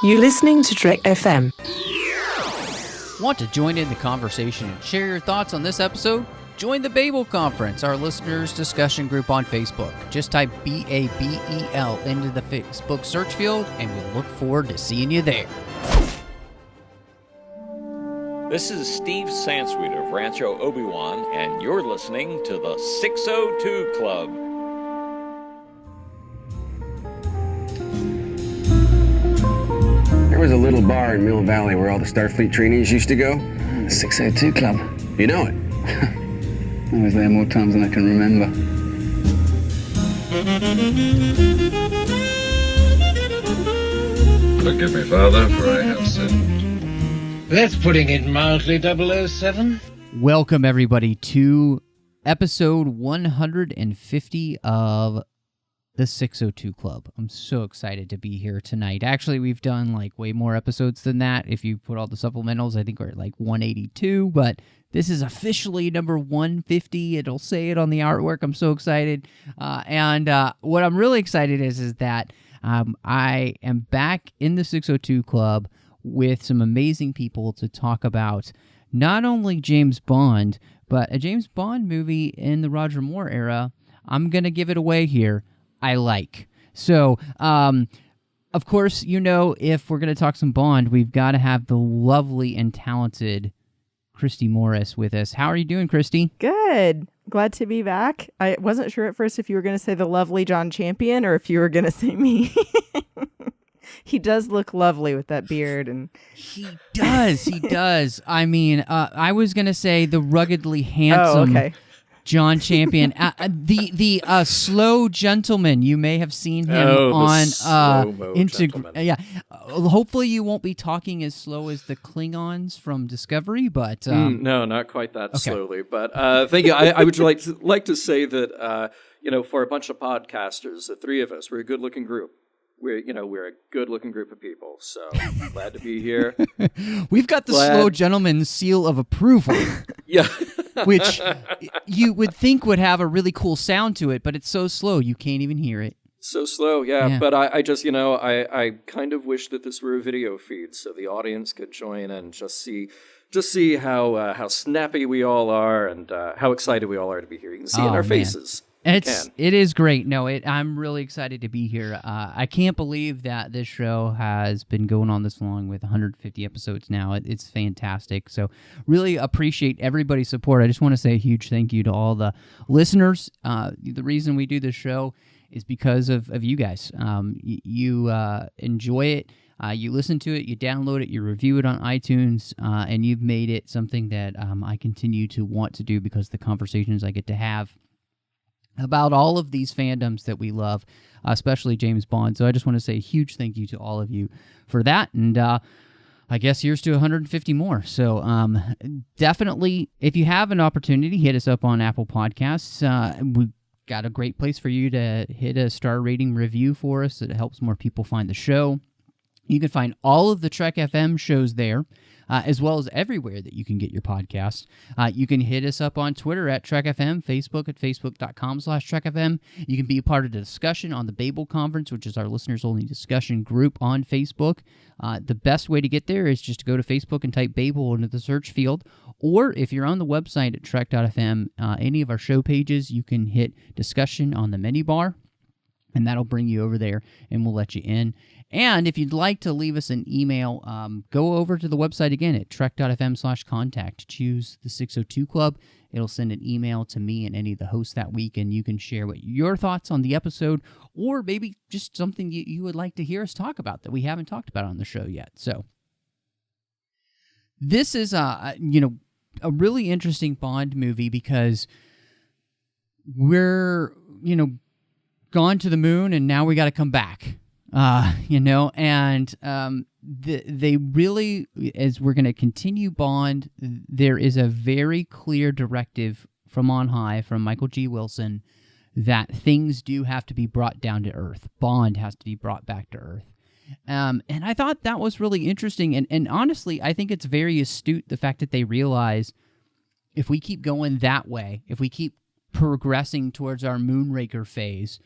You're listening to Trek FM. Want to join in the conversation and share your thoughts on this episode? Join the Babel Conference, our listeners' discussion group on Facebook. Just type BABEL into the Facebook search field, and we look forward to seeing you there. This is Steve Sansweet of Rancho Obi-Wan, and you're listening to the 602 Club. There was a little bar in Mill Valley where all the Starfleet trainees used to go. The 602 Club. You know it. I was there more times than I can remember. Forgive me, Father, for I have sinned. That's putting it mildly, 007. Welcome, everybody, to episode 150 of the 602 Club. I'm so excited to be here tonight. Actually, we've done like way more episodes than that. If you put all the supplementals, I think we're at like 182, but this is officially number 150. It'll say it on the artwork. I'm so excited. And what I'm really excited is that I am back in the 602 Club with some amazing people to talk about not only James Bond, but a James Bond movie in the Roger Moore era. I'm going to give it away here. I like. So, of course, you know, if we're going to talk some Bond, we've got to have the lovely and talented Christy Morris with us. How are you doing, Christy? Good. Glad to be back. I wasn't sure at first if you were going to say the lovely John Champion or if you were going to say me. He does look lovely with that beard. And He does. I mean, I was going to say the ruggedly handsome John Champion. The slow gentleman. You may have seen him on Instagram. Yeah. Hopefully you won't be talking as slow as the Klingons from Discovery, but no, not quite that slowly. But thank you. I would like to say that for a bunch of podcasters, the three of us, we're a good-looking group. We're a good-looking group of people, so glad to be here. We've got the slow gentleman seal of approval. Yeah. Which you would think would have a really cool sound to it, but it's so slow you can't even hear it. So slow, yeah. But I just, I kind of wish that this were a video feed so the audience could join and just see how snappy we all are and how excited we all are to be here. You can see it in our faces. It is great. No, I'm really excited to be here. I can't believe that this show has been going on this long with 150 episodes now. It's fantastic. So really appreciate everybody's support. I just want to say a huge thank you to all the listeners. The reason we do this show is because of you guys. You enjoy it. You listen to it, you download it, you review it on iTunes, and you've made it something that I continue to want to do because the conversations I get to have about all of these fandoms that we love, especially James Bond. So I just want to say a huge thank you to all of you for that. And I guess here's to 150 more. So definitely, if you have an opportunity, hit us up on Apple Podcasts. We've got a great place for you to hit a star rating review for us. It helps more people find the show. You can find all of the Trek FM shows there, as well as everywhere that you can get your podcast. You can hit us up on Twitter at Trek FM, Facebook at facebook.com/Trek FM. You can be a part of the discussion on the Babel Conference, which is our listeners-only discussion group on Facebook. The best way to get there is just to go to Facebook and type Babel into the search field. Or if you're on the website at Trek.fm, any of our show pages, you can hit discussion on the menu bar, and that'll bring you over there, and we'll let you in. And if you'd like to leave us an email, go over to the website again at trek.fm/contact. Choose the 602 Club. It'll send an email to me and any of the hosts that week, and you can share what your thoughts on the episode, or maybe just something you would like to hear us talk about that we haven't talked about on the show yet. So this is a really interesting Bond movie because we're gone to the moon and now we got to come back. They really, as we're going to continue Bond, there is a very clear directive from on high, from Michael G. Wilson, that things do have to be brought down to earth. Bond has to be brought back to earth. And I thought that was really interesting. And honestly, I think it's very astute, the fact that they realize if we keep going that way, if we keep progressing towards our Moonraker phase,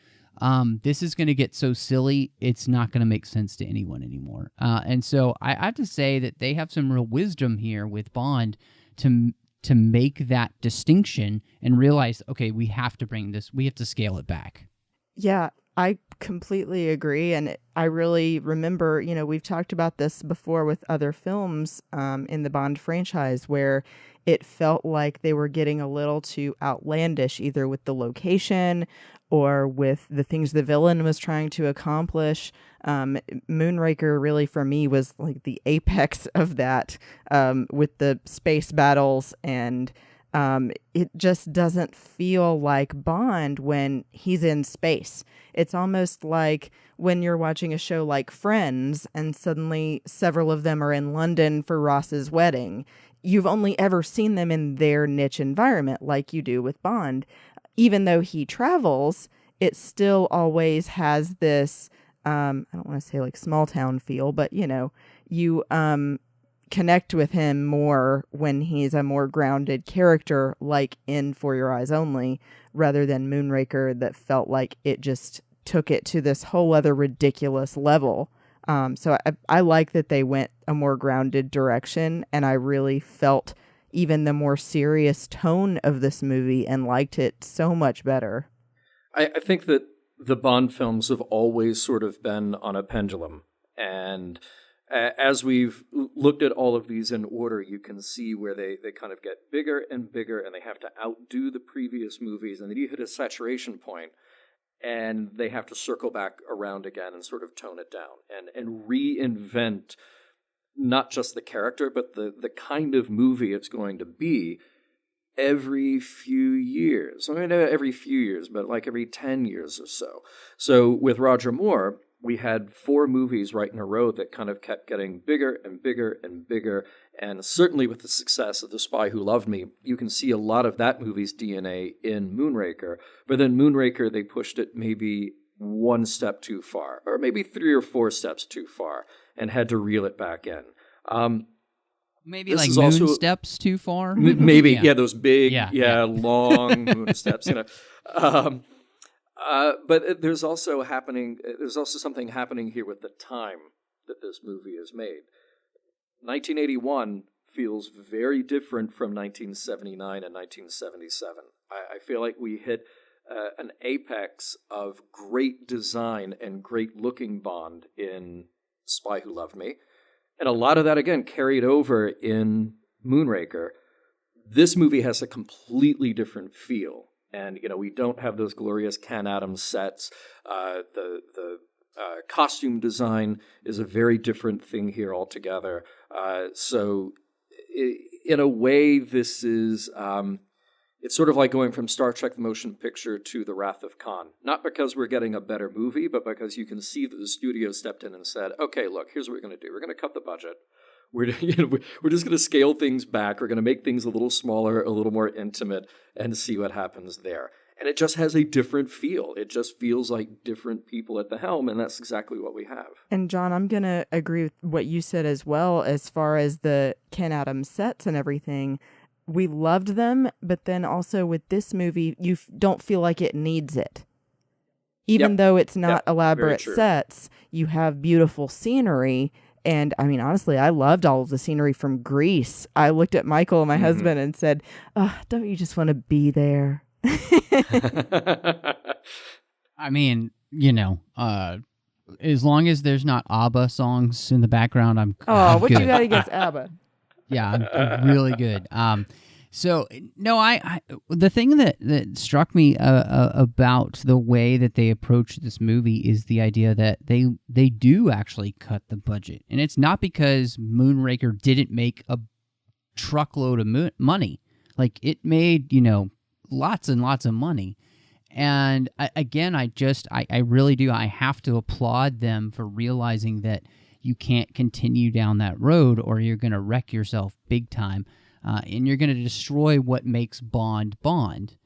this is going to get so silly, it's not going to make sense to anyone anymore. And so I have to say that they have some real wisdom here with Bond to make that distinction and realize, okay, we have to scale it back. Yeah, I completely agree. And I really remember, we've talked about this before with other films in the Bond franchise where it felt like they were getting a little too outlandish, either with the location or with the things the villain was trying to accomplish. Moonraker really, for me, was like the apex of that, with the space battles, and it just doesn't feel like Bond when he's in space. It's almost like when you're watching a show like Friends and suddenly several of them are in London for Ross's wedding. You've only ever seen them in their niche environment like you do with Bond. Even though he travels, it still always has this, I don't want to say like small town feel, but you connect with him more when he's a more grounded character, like in For Your Eyes Only, rather than Moonraker that felt like it just took it to this whole other ridiculous level. So I like that they went a more grounded direction, and I really felt even the more serious tone of this movie and liked it so much better. I think that the Bond films have always sort of been on a pendulum, and as we've looked at all of these in order, you can see where they kind of get bigger and bigger, and they have to outdo the previous movies, and then you hit a saturation point, and they have to circle back around again and sort of tone it down and reinvent not just the character, but the kind of movie it's going to be every few years. I mean, not every few years, but like every 10 years or so. So with Roger Moore, we had 4 movies right in a row that kind of kept getting bigger and bigger and bigger. And certainly with the success of The Spy Who Loved Me, you can see a lot of that movie's DNA in Moonraker. But then Moonraker, they pushed it maybe one step too far, or maybe 3 or 4 steps too far, and had to reel it back in. Maybe like moon steps too far? Maybe, yeah, those big, long moon steps, But there's also something happening here with the time that this movie is made. 1981 feels very different from 1979 and 1977. I feel like we hit an apex of great design and great looking Bond in Spy Who Loved Me. And a lot of that, again, carried over in Moonraker. This movie has a completely different feel. And, we don't have those glorious Ken Adams sets. The costume design is a very different thing here altogether. So in a way, this is... it's sort of like going from Star Trek the Motion Picture to The Wrath of Khan. Not because we're getting a better movie, but because you can see that the studio stepped in and said, okay, look, here's what we're going to do. We're going to cut the budget. We're just going to scale things back. We're going to make things a little smaller, a little more intimate, and see what happens there. And it just has a different feel. It just feels like different people at the helm, and that's exactly what we have. And John, I'm going to agree with what you said as well, as far as the Ken Adams sets and everything. We loved them, but then also with this movie, you don't feel like it needs it. Even though it's not elaborate sets, you have beautiful scenery. And I mean, honestly, I loved all of the scenery from Greece. I looked at Michael, my husband, and said, oh, don't you just want to be there? I mean, as long as there's not ABBA songs in the background, I'm what good. You got against ABBA? Yeah, I'm really good. So no, the thing that struck me about the way that they approach this movie is the idea that they do actually cut the budget, and it's not because Moonraker didn't make a truckload of money. Like, it made lots and lots of money, and I really do. I have to applaud them for realizing that you can't continue down that road, or you're going to wreck yourself big time. And you're going to destroy what makes Bond Bond.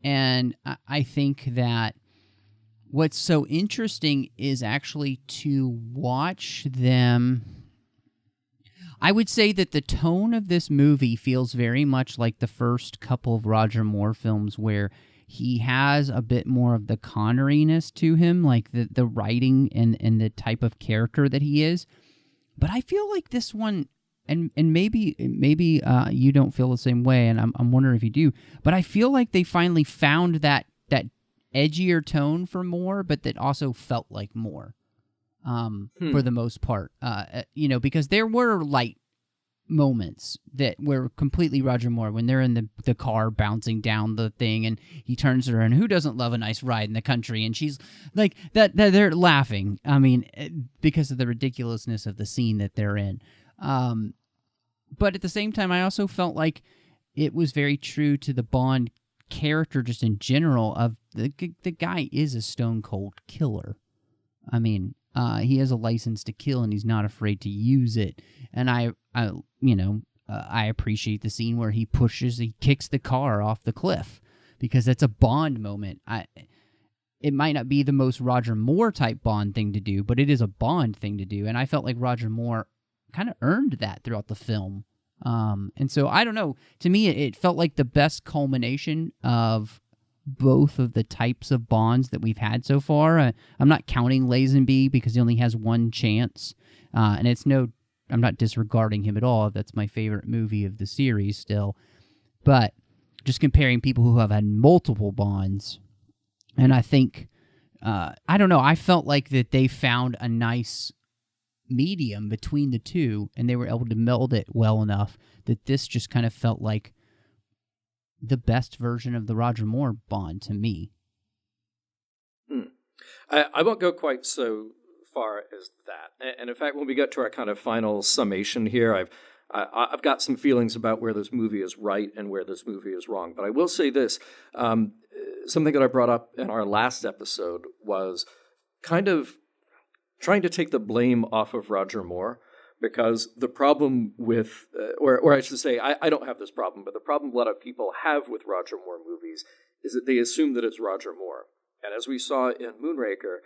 And I think that what's so interesting is actually to watch them. I would say that the tone of this movie feels very much like the first couple of Roger Moore films, where he has a bit more of the Conneryness to him, like the writing and the type of character that he is. But I feel like this one, and maybe you don't feel the same way, and I'm wondering if you do, but I feel like they finally found that edgier tone for more, but that also felt like more for the most part. Because there were light moments that were completely Roger Moore when they're in the car bouncing down the thing and he turns to her and who doesn't love a nice ride in the country, and she's like that they're laughing, I mean, because of the ridiculousness of the scene that they're in. But at the same time, I also felt like it was very true to the Bond character just in general of the guy is a stone cold killer. I mean, he has a license to kill and he's not afraid to use it. And I appreciate the scene where he kicks the car off the cliff because that's a Bond moment. It might not be the most Roger Moore type Bond thing to do, but it is a Bond thing to do. And I felt like Roger Moore kind of earned that throughout the film. And so I don't know, to me, it felt like the best culmination of both of the types of Bonds that we've had so far. I'm not counting Lazenby because he only has one chance. And I'm not disregarding him at all. That's my favorite movie of the series still. But just comparing people who have had multiple Bonds, and I think, I don't know, I felt like that they found a nice medium between the two, and they were able to meld it well enough that this just kind of felt like the best version of the Roger Moore Bond to me. I won't go quite so far as that. And in fact, when we get to our kind of final summation here, I've got some feelings about where this movie is right and where this movie is wrong. But I will say this, something that I brought up in our last episode was kind of trying to take the blame off of Roger Moore, because the problem with, or I should say, I don't have this problem, but the problem a lot of people have with Roger Moore movies is that they assume that it's Roger Moore. And as we saw in Moonraker,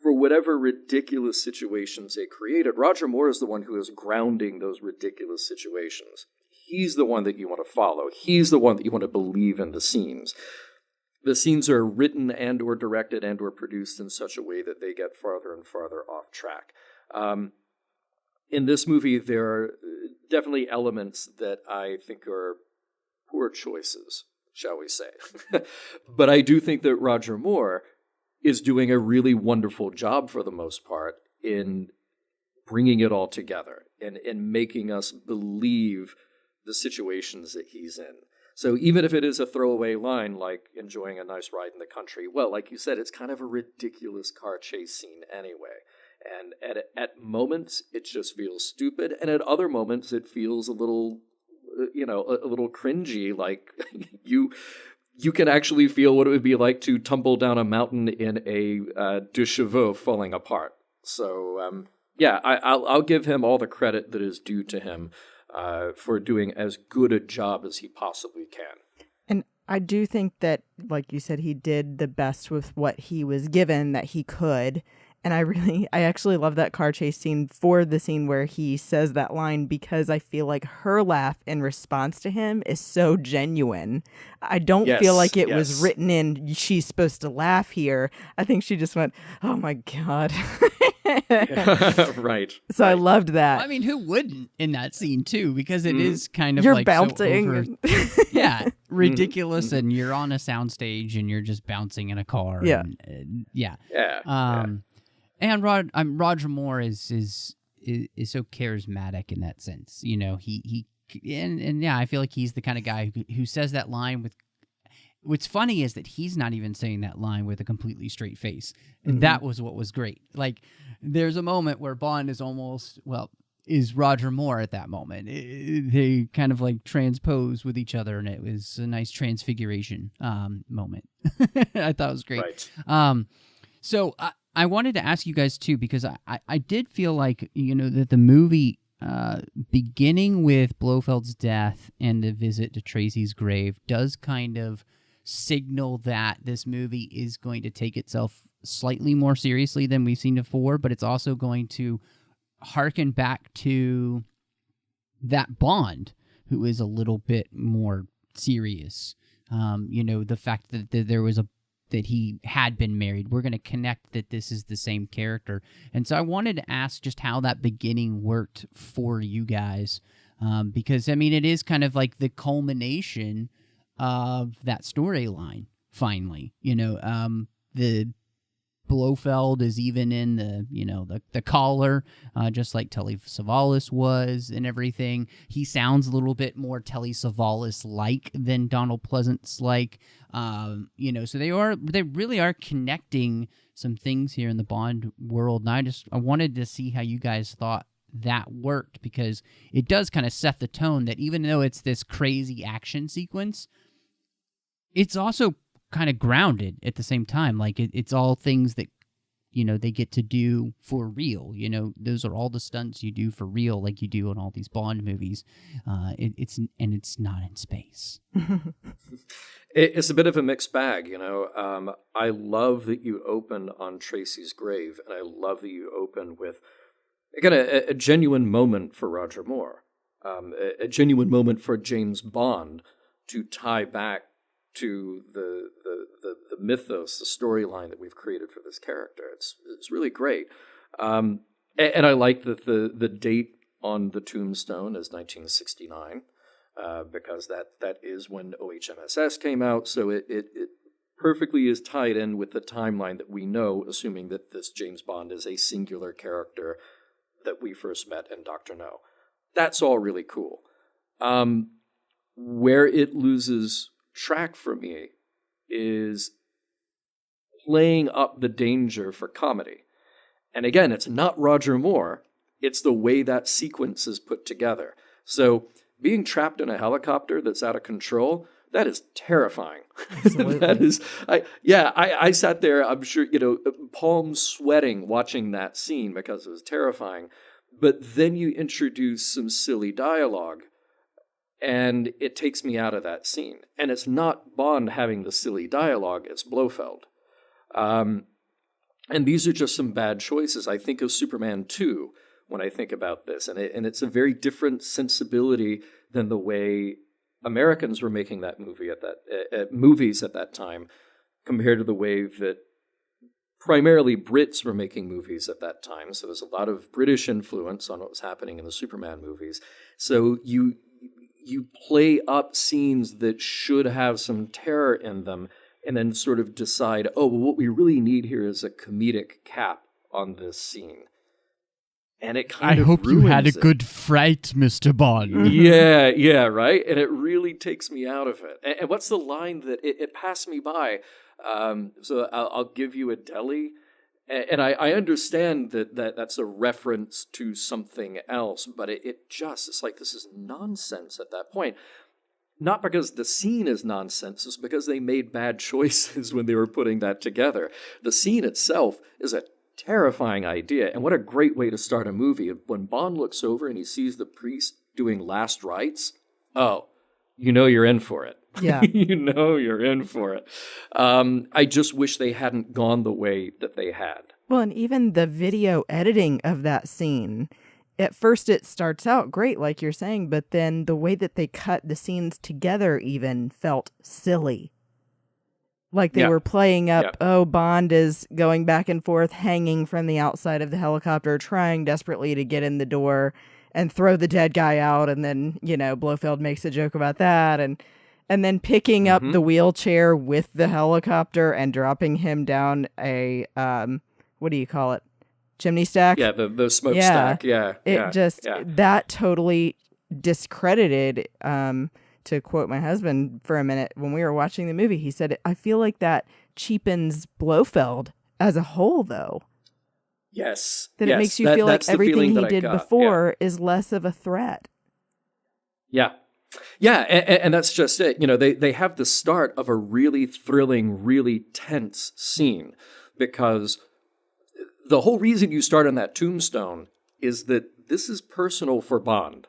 for whatever ridiculous situations they created, Roger Moore is the one who is grounding those ridiculous situations. He's the one that you want to follow. He's the one that you want to believe in the scenes. The scenes are written and or directed and or produced in such a way that they get farther and farther off track. In this movie, there are definitely elements that I think are poor choices, shall we say. But I do think that Roger Moore is doing a really wonderful job for the most part in bringing it all together and making us believe the situations that he's in. So even if it is a throwaway line like enjoying a nice ride in the country, well, like you said, it's kind of a ridiculous car chase scene anyway. And at moments, it just feels stupid. And at other moments, it feels a little, a little cringy. Like you can actually feel what it would be like to tumble down a mountain in a de chevaux falling apart. So, I'll give him all the credit that is due to him for doing as good a job as he possibly can. And I do think that, like you said, he did the best with what he was given that he could. And I actually love that car chase scene for the scene where he says that line, because I feel like her laugh in response to him is so genuine. I don't feel like it was written in, she's supposed to laugh here. I think she just went, oh my God. Right. So I loved that. I mean, who wouldn't in that scene too? Because it is kind of you're like bouncing. So ridiculous, and you're on a soundstage and you're just bouncing in a car. Yeah. And Roger Moore is so charismatic in that sense. You know, I feel like he's the kind of guy who says that line with. What's funny is that he's not even saying that line with a completely straight face. And that was what was great. Like, there's a moment where Bond is Roger Moore at that moment. They kind of like transpose with each other, and it was a nice transfiguration moment. I thought it was great. Right. So I wanted to ask you guys too, because I did feel like, that the movie, beginning with Blofeld's death and the visit to Tracy's grave, does kind of signal that this movie is going to take itself slightly more seriously than we've seen before, but it's also going to harken back to that Bond who is a little bit more serious. The fact that there was that he had been married. We're going to connect that this is the same character. And so I wanted to ask just how that beginning worked for you guys. Because, I mean, it is kind of like the culmination of that storyline, finally. The Blofeld is even in the collar, just like Telly Savalas was and everything. He sounds a little bit more Telly Savalas-like than Donald Pleasance-like. So they really are connecting some things here in the Bond world. And I wanted to see how you guys thought that worked, because it does kind of set the tone that even though it's this crazy action sequence, it's also kind of grounded at the same time. Like it's all things that they get to do for real. Those are all the stunts you do for real, like you do in all these Bond movies. It's not in space. It's a bit of a mixed bag. I love that you open on Tracy's grave, and I love that you open with again a genuine moment for Roger Moore, a genuine moment for James Bond to tie back to the mythos, the storyline that we've created for this character. It's really great. And I like that the date on the tombstone is 1969, because that is when OHMSS came out. So it perfectly is tied in with the timeline that we know, assuming that this James Bond is a singular character that we first met in Dr. No. That's all really cool. Where it loses track for me is playing up the danger for comedy. And again, it's not Roger Moore, it's the way that sequence is put together. So being trapped in a helicopter that's out of control, that is terrifying. That is, I sat there, I'm sure, palms sweating watching that scene because it was terrifying. But then you introduce some silly dialogue, and it takes me out of that scene. And it's not Bond having the silly dialogue, it's Blofeld. And these are just some bad choices. I think of Superman 2 when I think about this. And it's a very different sensibility than the way Americans were making that movie movies at that time, compared to the way that primarily Brits were making movies at that time. So there's a lot of British influence on what was happening in the Superman movies. So you play up scenes that should have some terror in them, and then sort of decide, what we really need here is a comedic cap on this scene. And it kind of hope you had a it. good fright, Mr. Bond. Yeah, right? And it really takes me out of it. And what's the line that it passed me by? So I'll give you a deli. And I understand that's a reference to something else, but it's like, this is nonsense at that point. Not because the scene is nonsense, it's because they made bad choices when they were putting that together. The scene itself is a terrifying idea, and what a great way to start a movie. When Bond looks over and he sees the priest doing last rites, you're in for it. Yeah. You're in for it. I just wish they hadn't gone the way that they had. Well, and even the video editing of that scene, at first it starts out great, like you're saying, but then the way that they cut the scenes together even felt silly. Like they were playing up, Bond is going back and forth, hanging from the outside of the helicopter, trying desperately to get in the door and throw the dead guy out. And then, Blofeld makes a joke about that. And then picking up the wheelchair with the helicopter and dropping him down a, what do you call it? Chimney stack? Yeah, the smokestack. Yeah. That totally discredited, to quote my husband for a minute, when we were watching the movie, he said, I feel like that cheapens Blofeld as a whole, though. Yes. That it makes you feel like everything he did before is less of a threat. Yeah. Yeah, and that's just it. They have the start of a really thrilling, really tense scene, because the whole reason you start on that tombstone is that this is personal for Bond.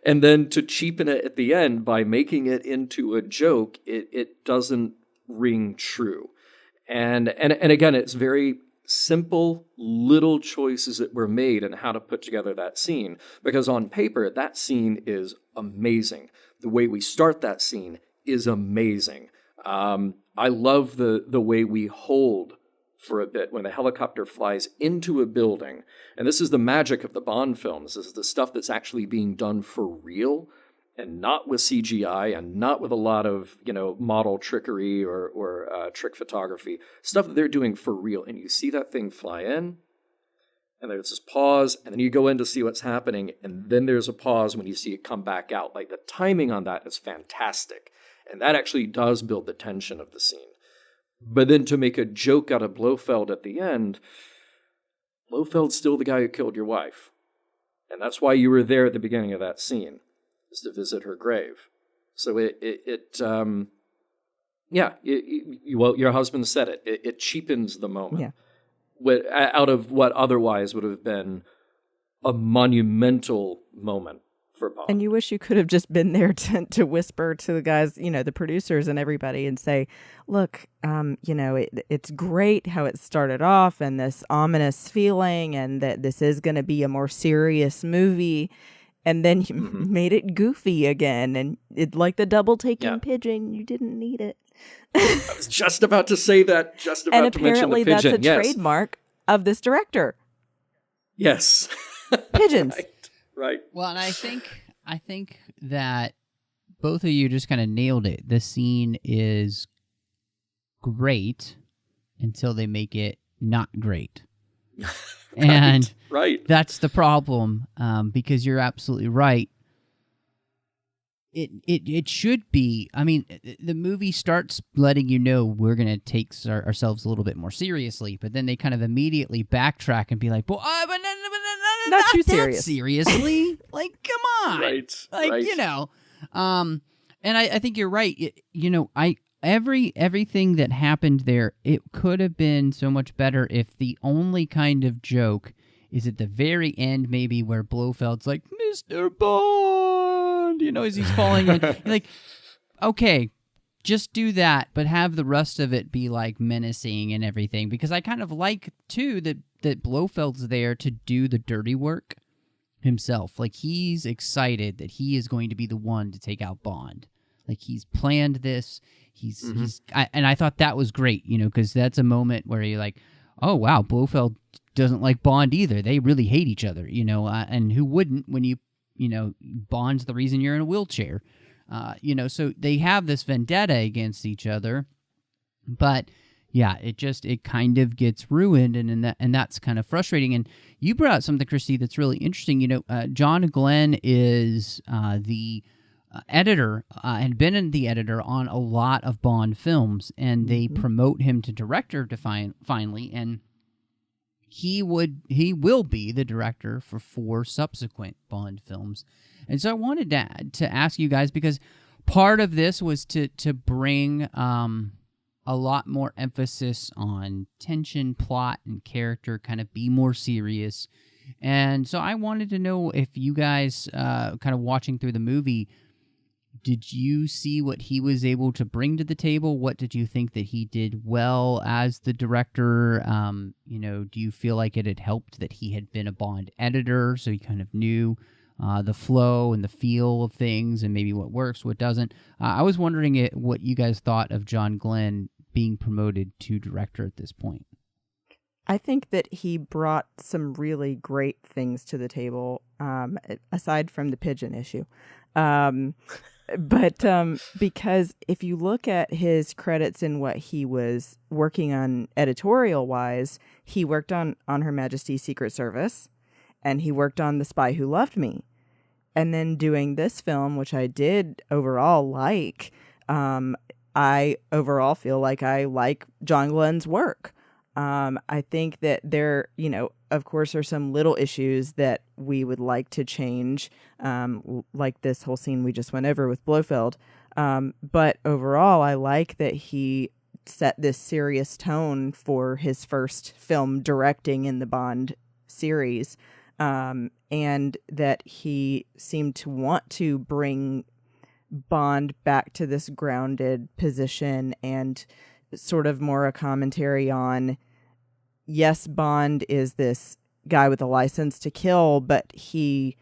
And then to cheapen it at the end by making it into a joke, it doesn't ring true. And again, it's very simple little choices that were made in how to put together that scene, because on paper that scene is amazing. The way we start that scene is amazing. I love the way we hold for a bit when the helicopter flies into a building. And this is the magic of the Bond films. This is the stuff that's actually being done for real and not with CGI and not with a lot of, model trickery or trick photography. Stuff that they're doing for real. And you see that thing fly in, and there's this pause, and then you go in to see what's happening, and then there's a pause when you see it come back out. Like, the timing on that is fantastic. And that actually does build the tension of the scene. But then to make a joke out of Blofeld at the end, Blofeld's still the guy who killed your wife. And that's why you were there at the beginning of that scene, is to visit her grave. So your husband said it. It cheapens the moment. Yeah. Out of what otherwise would have been a monumental moment for Bond. And you wish you could have just been there to whisper to the guys, the producers and everybody, and say, look, it's great how it started off and this ominous feeling and that this is going to be a more serious movie. And then you made it goofy again. And it, like the double taking pigeon, you didn't need it. I was just about to say that, and apparently that's a trademark of this director. Yes. Pigeons. Right. Well, and I think that both of you just kind of nailed it. The scene is great until they make it not great. And right. That's the problem, because you're absolutely right. It should be. I mean, the movie starts letting you know we're going to take ourselves a little bit more seriously, but then they kind of immediately backtrack and be like, "Well, not too serious. Seriously, like, come on, right? Like, right. And I think you're right. Everything that happened there, it could have been so much better if the only kind of joke is at the very end, maybe where Blofeld's like, Mr. Bond, as he's falling in. You're like, okay, just do that, but have the rest of it be like menacing and everything. Because I kind of like, too, that Blofeld's there to do the dirty work himself. Like, he's excited that he is going to be the one to take out Bond. Like, he's planned this. And I thought that was great, because that's a moment where you're like, oh, wow, Blofeld doesn't like Bond either. They really hate each other, and who wouldn't when Bond's the reason you're in a wheelchair. So they have this vendetta against each other, but yeah, it kind of gets ruined, and that's kind of frustrating. And you brought out something, Christy, that's really interesting. John Glenn is the editor, had been the editor on a lot of Bond films, and they promote him to director finally, and he will be the director for 4 subsequent Bond films. And so I wanted to ask you guys, because part of this was to bring a lot more emphasis on tension, plot, and character, kind of be more serious. And so I wanted to know if you guys, kind of watching through the movie, did you see what he was able to bring to the table? What did you think that he did well as the director? Do you feel like it had helped that he had been a Bond editor, so he kind of knew the flow and the feel of things and maybe what works, what doesn't? I was wondering what you guys thought of John Glenn being promoted to director at this point. I think that he brought some really great things to the table, aside from the pigeon issue. But because if you look at his credits and what he was working on editorial-wise, he worked on Her Majesty's Secret Service, and he worked on The Spy Who Loved Me. And then doing this film, which I did overall like, I overall feel like I like John Glenn's work. I think that there, of course, are some little issues that we would like to change, like this whole scene we just went over with Blofeld. But overall, I like that he set this serious tone for his first film directing in the Bond series, and that he seemed to want to bring Bond back to this grounded position and sort of more a commentary on, yes, Bond is this guy with a license to kill, but he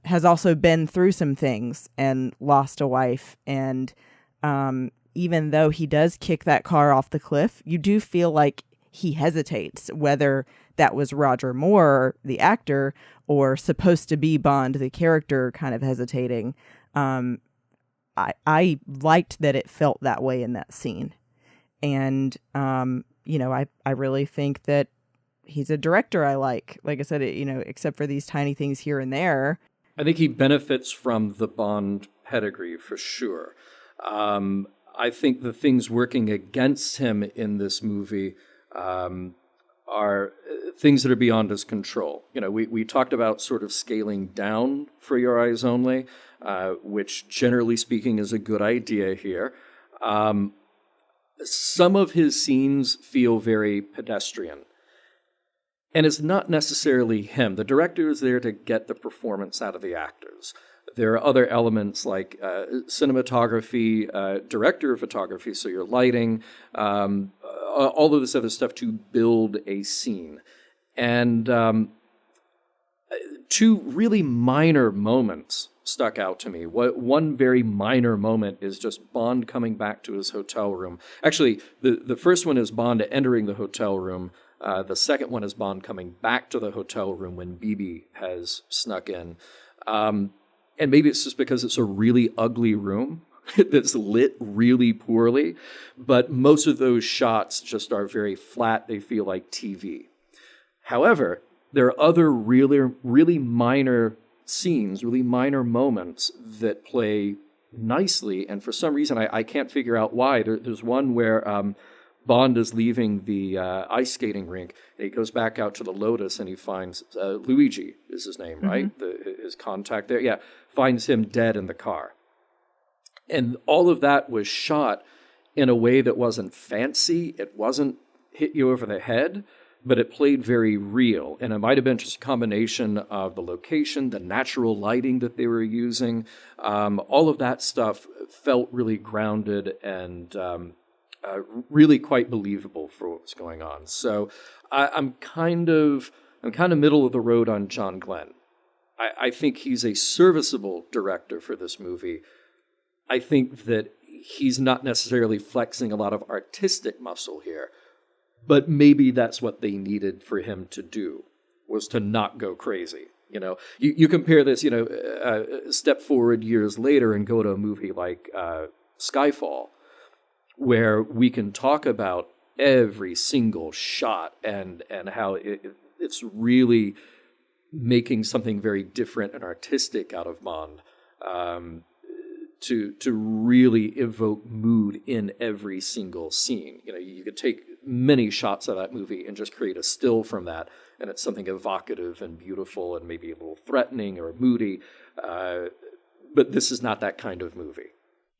has also been through some things and lost a wife. And even though he does kick that car off the cliff, you do feel like he hesitates, whether that was Roger Moore, the actor, or supposed to be Bond, the character, kind of hesitating. I liked that it felt that way in that scene. And, I really think that he's a director I like. Like I said, except for these tiny things here and there. I think he benefits from the Bond pedigree for sure. I think the things working against him in this movie are things that are beyond his control. We talked about sort of scaling down For Your Eyes Only, which generally speaking is a good idea here. Some of his scenes feel very pedestrian. And it's not necessarily him. The director is there to get the performance out of the actors. There are other elements like cinematography, director of photography, so your lighting, all of this other stuff to build a scene. And two really minor moments stuck out to me. One very minor moment is just Bond coming back to his hotel room. Actually, the first one is Bond entering the hotel room. The second one is Bond coming back to the hotel room when Bibi has snuck in. And maybe it's just because it's a really ugly room that's lit really poorly, but most of those shots just are very flat. They feel like TV. However, there are other really, really minor scenes, really minor moments that play nicely, and for some reason I can't figure out why. There's one where Bond is leaving the ice skating rink, and he goes back out to the Lotus, and he finds Luigi is his name, right? His contact there, yeah, finds him dead in the car. And all of that was shot in a way that wasn't fancy. It wasn't hit you over the head, but it played very real. And it might have been just a combination of the location, the natural lighting that they were using. All of that stuff felt really grounded and really quite believable for what was going on. So I'm kind of middle of the road on John Glenn. I think he's a serviceable director for this movie. I think that he's not necessarily flexing a lot of artistic muscle here, but maybe that's what they needed for him to do, was to not go crazy. You compare this, step forward years later and go to a movie like Skyfall, where we can talk about every single shot and how it's really making something very different and artistic out of Bond, to really evoke mood in every single scene. You could take many shots of that movie and just create a still from that, and it's something evocative and beautiful and maybe a little threatening or moody, but this is not that kind of movie.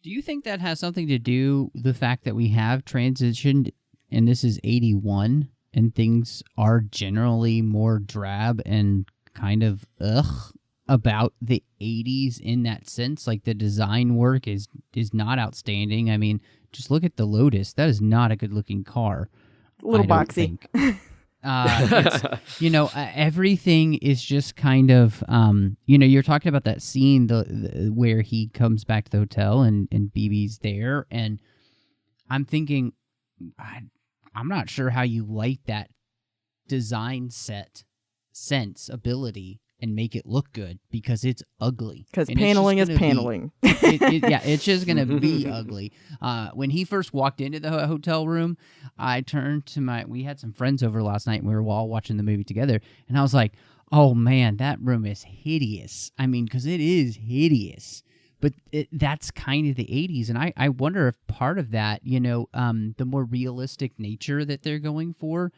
Do you think that has something to do with the fact that we have transitioned, and this is 81, and things are generally more drab and kind of about the 80s in that sense? Like, the design work is not outstanding. I mean, just look at the Lotus. That is not a good-looking car. A little boxy. Everything is just kind of, you're talking about that scene where he comes back to the hotel and Bibi's there, and I'm thinking, I'm not sure how you light that design ability and make it look good, because it's ugly. Because paneling is paneling. It's just going to be ugly. When he first walked into the hotel room, I turned to we had some friends over last night, and we were all watching the movie together, and I was like, oh man, that room is hideous. I mean, because it is hideous. But that's kind of the 80s, and I wonder if part of that, the more realistic nature that they're going for,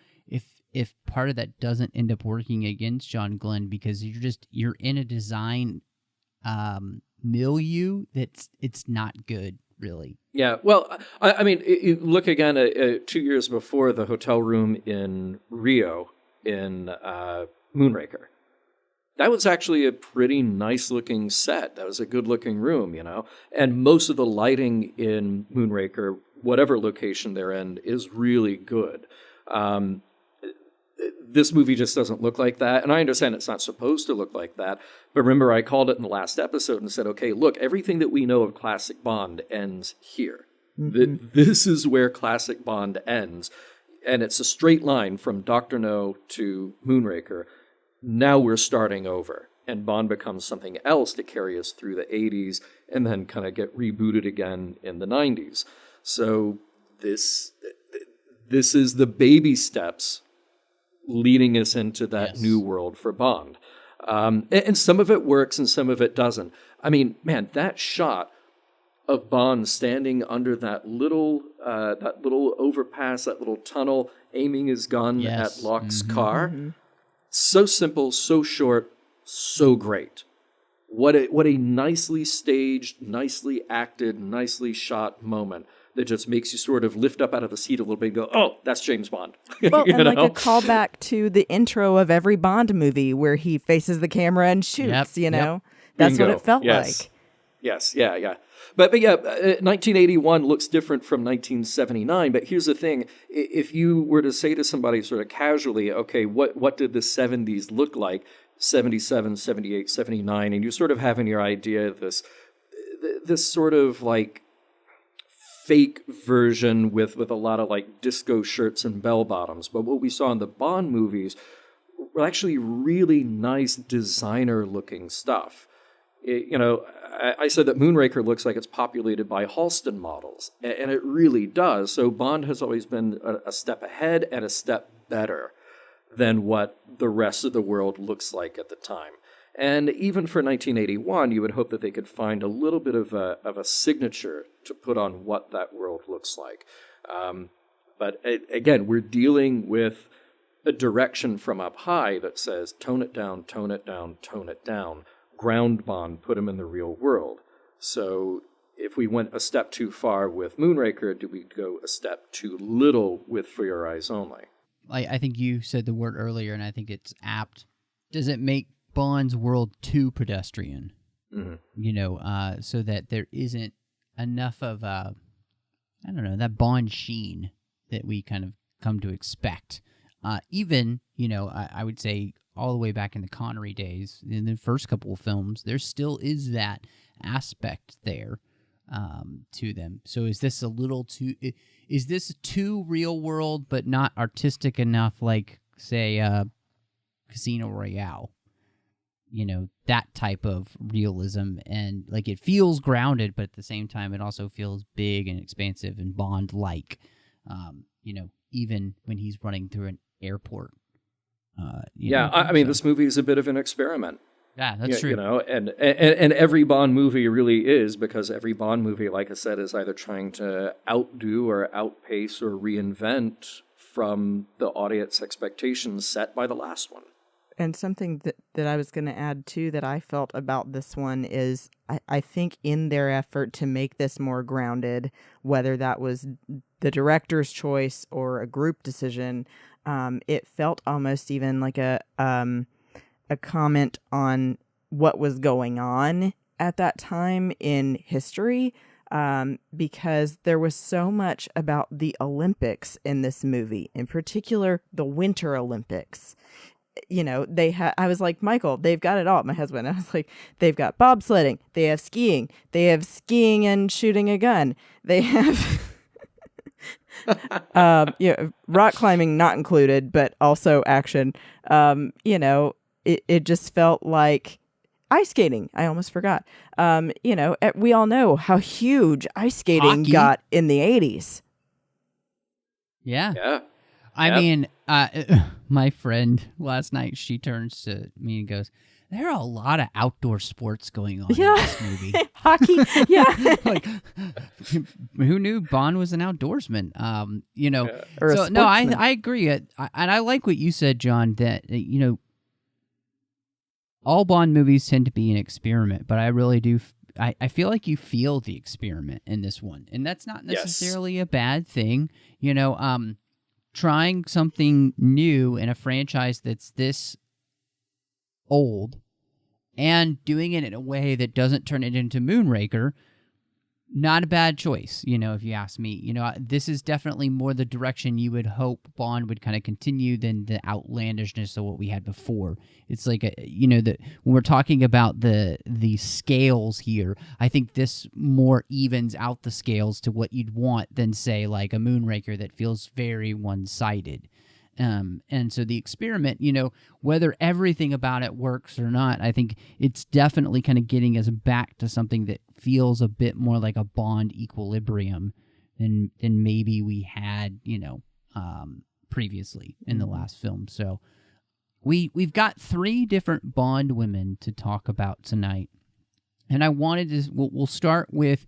if part of that doesn't end up working against John Glenn, because you're in a design milieu it's not good, really. Yeah, well, I mean, you look again at 2 years before, the hotel room in Rio in Moonraker. That was actually a pretty nice-looking set. That was a good-looking room, And most of the lighting in Moonraker, whatever location they're in, is really good. this movie just doesn't look like that. And I understand it's not supposed to look like that. But remember, I called it in the last episode and said, okay, look, everything that we know of classic Bond ends here. This is where classic Bond ends. And it's a straight line from Dr. No to Moonraker. Now we're starting over. And Bond becomes something else to carry us through the 80s and then kind of get rebooted again in the 90s. So this is the baby steps leading us into that new world for Bond. And some of it works and some of it doesn't. I mean, man, that shot of Bond standing under that little overpass, that little tunnel, aiming his gun at Locke's car. So simple, so short, so great. What a nicely staged, nicely acted, nicely shot moment that just makes you sort of lift up out of the seat a little bit and go, oh, that's James Bond. Well, and like a callback to the intro of every Bond movie where he faces the camera and shoots, you know? That's Bingo. what it felt Yes. like. Yes, yeah. But 1981 looks different from 1979. But here's the thing. If you were to say to somebody sort of casually, okay, what did the 70s look like? 77, 78, 79, and you sort of have in your idea this sort of like fake version with a lot of like disco shirts and bell bottoms. But what we saw in the Bond movies were actually really nice designer looking stuff. I said that Moonraker looks like it's populated by Halston models, and it really does. So Bond has always been a step ahead and a step better than what the rest of the world looks like at the time. And even for 1981, you would hope that they could find a little bit of a signature to put on what that world looks like. But again, we're dealing with a direction from up high that says, tone it down, tone it down, tone it down. Ground Bond, put him in the real world. So if we went a step too far with Moonraker, do we go a step too little with For Your Eyes Only? I think you said the word earlier, and I think it's apt. Does it make Bond's world too pedestrian? Mm-hmm. So that there isn't enough of that Bond sheen that we kind of come to expect. Even, I would say all the way back in the Connery days, in the first couple of films, there still is that aspect there to them. So is this a little too... Is this too real world, but not artistic enough, like, say, Casino Royale? That type of realism. And, like, it feels grounded, but at the same time, it also feels big and expansive and Bond-like. Even when he's running through an airport. I mean, this movie is a bit of an experiment. Yeah, that's true. And every Bond movie really is, because every Bond movie, like I said, is either trying to outdo or outpace or reinvent from the audience expectations set by the last one. And something that I was going to add, too, that I felt about this one is I think in their effort to make this more grounded, whether that was the director's choice or a group decision, it felt almost even like a comment on what was going on at that time in history, because there was so much about the Olympics in this movie, in particular the Winter Olympics. I was like, Michael, they've got it all. My husband, I was like, they've got bobsledding, they have skiing and shooting a gun, they have rock climbing not included, but also action. It just felt like ice skating. I almost forgot. We all know how huge ice skating got in the 80s. Yeah. I mean, my friend last night, she turns to me and goes, there are a lot of outdoor sports going on in this movie. Hockey, yeah. Like, who knew Bond was an outdoorsman? Or a so no, I agree. And I like what you said, John, that, all Bond movies tend to be an experiment, but I really do. I feel like you feel the experiment in this one, and that's not necessarily a bad thing. Trying something new in a franchise that's this old and doing it in a way that doesn't turn it into Moonraker, not a bad choice, if you ask me. This is definitely more the direction you would hope Bond would kind of continue than the outlandishness of what we had before. It's like, when we're talking about the scales here, I think this more evens out the scales to what you'd want than, say, like a Moonraker that feels very one-sided. And so the experiment, whether everything about it works or not, I think it's definitely kind of getting us back to something that feels a bit more like a Bond equilibrium than maybe we had, previously in the last film. So we've got 3 different Bond women to talk about tonight. And I wanted to, we'll start with,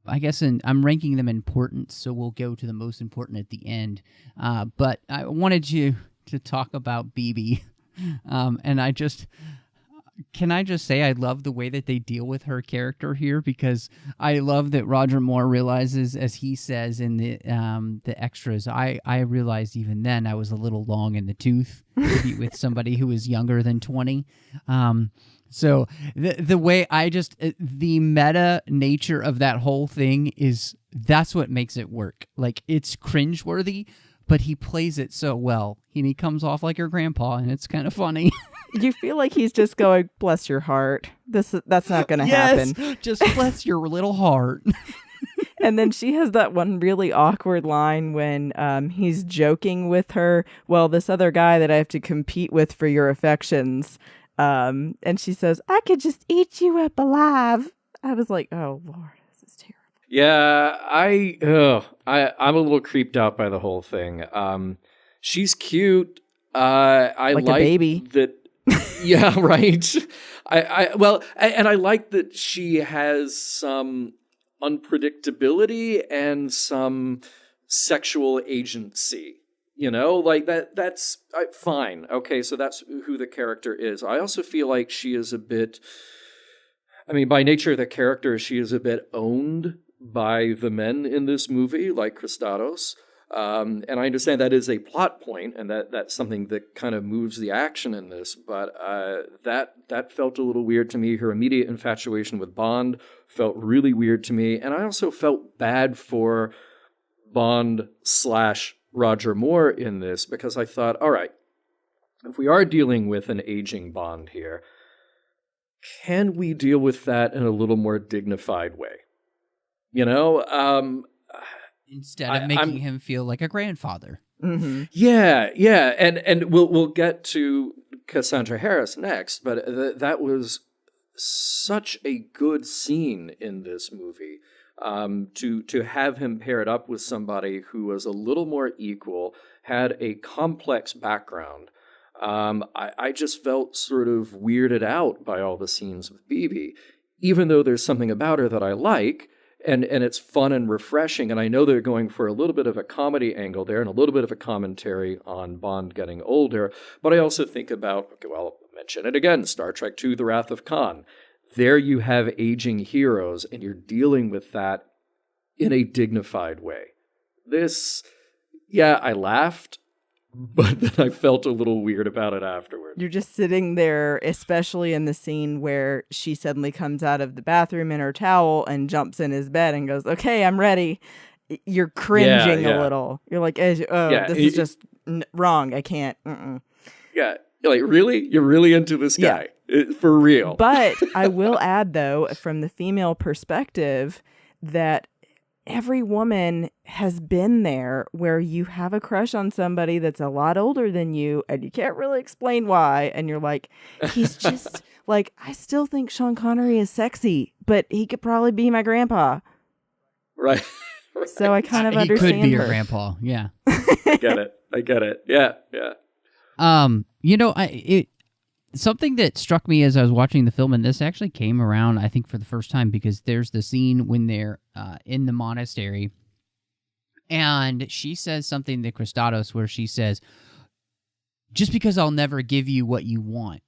I guess I'm ranking them importance, so we'll go to the most important at the end. But I wanted you to talk about Bibi. And can I just say I love the way that they deal with her character here, because I love that Roger Moore realizes, as he says in the extras, I realized even then I was a little long in the tooth with somebody who was younger than 20. So the way the meta nature of that whole thing that's what makes it work. Like, it's cringeworthy, but he plays it so well. And he comes off like your grandpa, and it's kind of funny. You feel like he's just going, bless your heart. That's not going to happen. Just bless your little heart. And then she has that one really awkward line when he's joking with her. Well, this other guy that I have to compete with for your affections. And she says, I could just eat you up alive. I was like, oh, Lord, this is terrible. Yeah, I'm a little creeped out by the whole thing. She's cute. I like a baby. That. Yeah, right. I like that she has some unpredictability and some sexual agency. Like that's fine. Okay, so that's who the character is. I also feel like she is a bit, by nature of the character, she is a bit owned by the men in this movie, like Christados. And I understand that is a plot point, and that's something that kind of moves the action in this, but that felt a little weird to me. Her immediate infatuation with Bond felt really weird to me, and I also felt bad for Bond / Roger Moore in this, because I thought, all right, if we are dealing with an aging Bond here, can we deal with that in a little more dignified way? Instead of making him feel like a grandfather. Mm-hmm. Yeah, and we'll get to Cassandra Harris next, but that was such a good scene in this movie. To have him paired up with somebody who was a little more equal, had a complex background. I just felt sort of weirded out by all the scenes with Bibi, even though there's something about her that I like, and it's fun and refreshing, and I know they're going for a little bit of a comedy angle there and a little bit of a commentary on Bond getting older, but I also think about, okay, well, I'll mention it again, Star Trek II, The Wrath of Khan. There you have aging heroes, and you're dealing with that in a dignified way. This, I laughed, but then I felt a little weird about it afterward. You're just sitting there, especially in the scene where she suddenly comes out of the bathroom in her towel and jumps in his bed and goes, okay, I'm ready. You're cringing a little. You're like, this is just wrong. I can't. Yeah. You're like, really? You're really into this guy? For real. But I will add, though, from the female perspective, that every woman has been there where you have a crush on somebody that's a lot older than you and you can't really explain why. And you're like, he's just like, I still think Sean Connery is sexy, but he could probably be my grandpa. Right. So I kind of understand He could be your her. grandpa. Yeah. I get it. Yeah. Something that struck me as I was watching the film, and this actually came around, I think, for the first time, because there's the scene when they're in the monastery, and she says something to Christados where she says, just because I'll never give you what you want.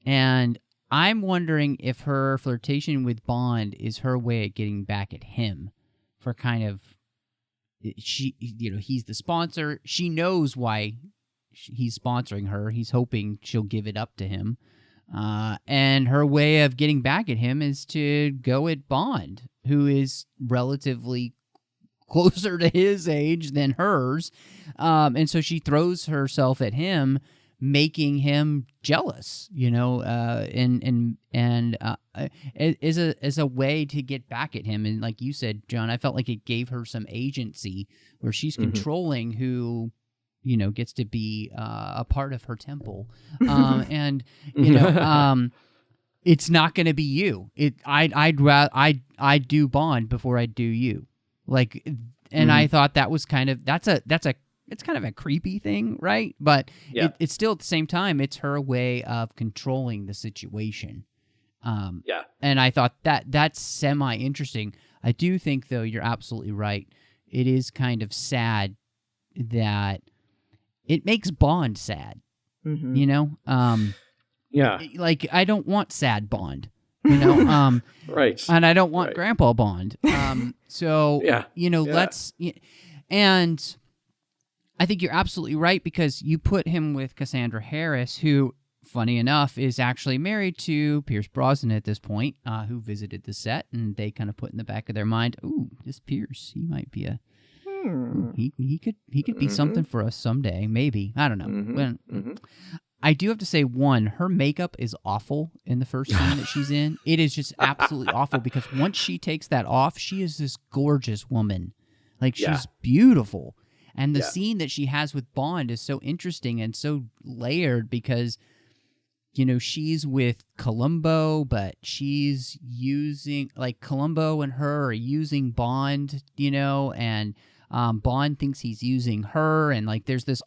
And I'm wondering if her flirtation with Bond is her way of getting back at him for kind of, he's the sponsor. She knows why he's sponsoring her. He's hoping she'll give it up to him. And her way of getting back at him is to go at Bond, who is relatively closer to his age than hers. And so she throws herself at him, making him jealous, and as a way to get back at him. And like you said, John, I felt like it gave her some agency where she's controlling who, gets to be a part of her temple. And, it's not going to be you. I'd do Bond before I'd do you. Like, and I thought that was kind of, it's kind of a creepy thing, right? But it's still at the same time, it's her way of controlling the situation. And I thought that's semi-interesting. I do think, though, you're absolutely right. It is kind of sad that it makes Bond sad, Like, I don't want sad Bond, right. And I don't want Grandpa Bond. So, let's... And I think you're absolutely right, because you put him with Cassandra Harris, who, funny enough, is actually married to Pierce Brosnan at this point, who visited the set, and they kind of put in the back of their mind, ooh, this Pierce, he might be he could be something for us someday, maybe. I don't know. I do have to say, her makeup is awful in the first scene that she's in. It is just absolutely awful, because once she takes that off, she is this gorgeous woman. Like, she's beautiful. And the scene that she has with Bond is so interesting and so layered, because, she's with Columbo, but she's using, like, Columbo and her are using Bond, and Bond thinks he's using her, and, like, there's this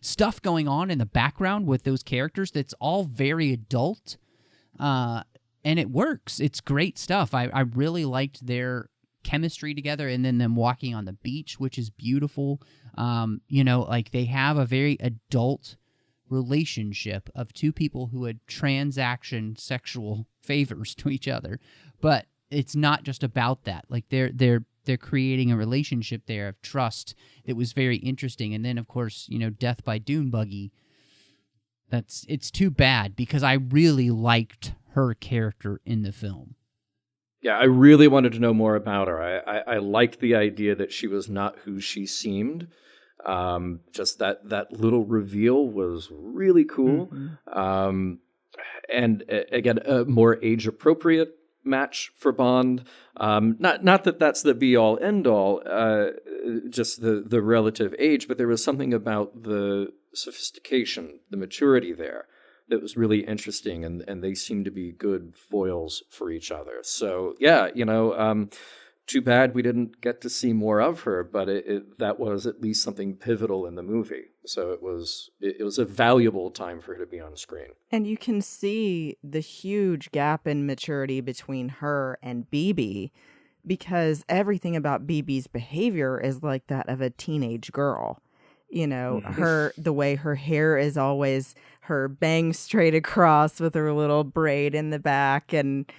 stuff going on in the background with those characters that's all very adult, and it works. It's great stuff. I really liked their chemistry together, and then them walking on the beach, which is beautiful. Like, they have a very adult relationship of two people who had transaction sexual favors to each other, but it's not just about that. Like, they're creating a relationship there of trust that was very interesting. And then, of course, death by Dune Buggy. It's too bad, because I really liked her character in the film. Yeah, I really wanted to know more about her. I liked the idea that she was not who she seemed. Just that little reveal was really cool. And again, a more age-appropriate match for Bond. Not that that's the be-all, end-all, just the relative age, but there was something about the sophistication, the maturity there, that was really interesting, and they seem to be good foils for each other. So, too bad we didn't get to see more of her, but that was at least something pivotal in the movie. So it was a valuable time for her to be on screen. And you can see the huge gap in maturity between her and Bibi, because everything about Bibi's behavior is like that of a teenage girl. The way her hair is always her bang straight across with her little braid in the back, and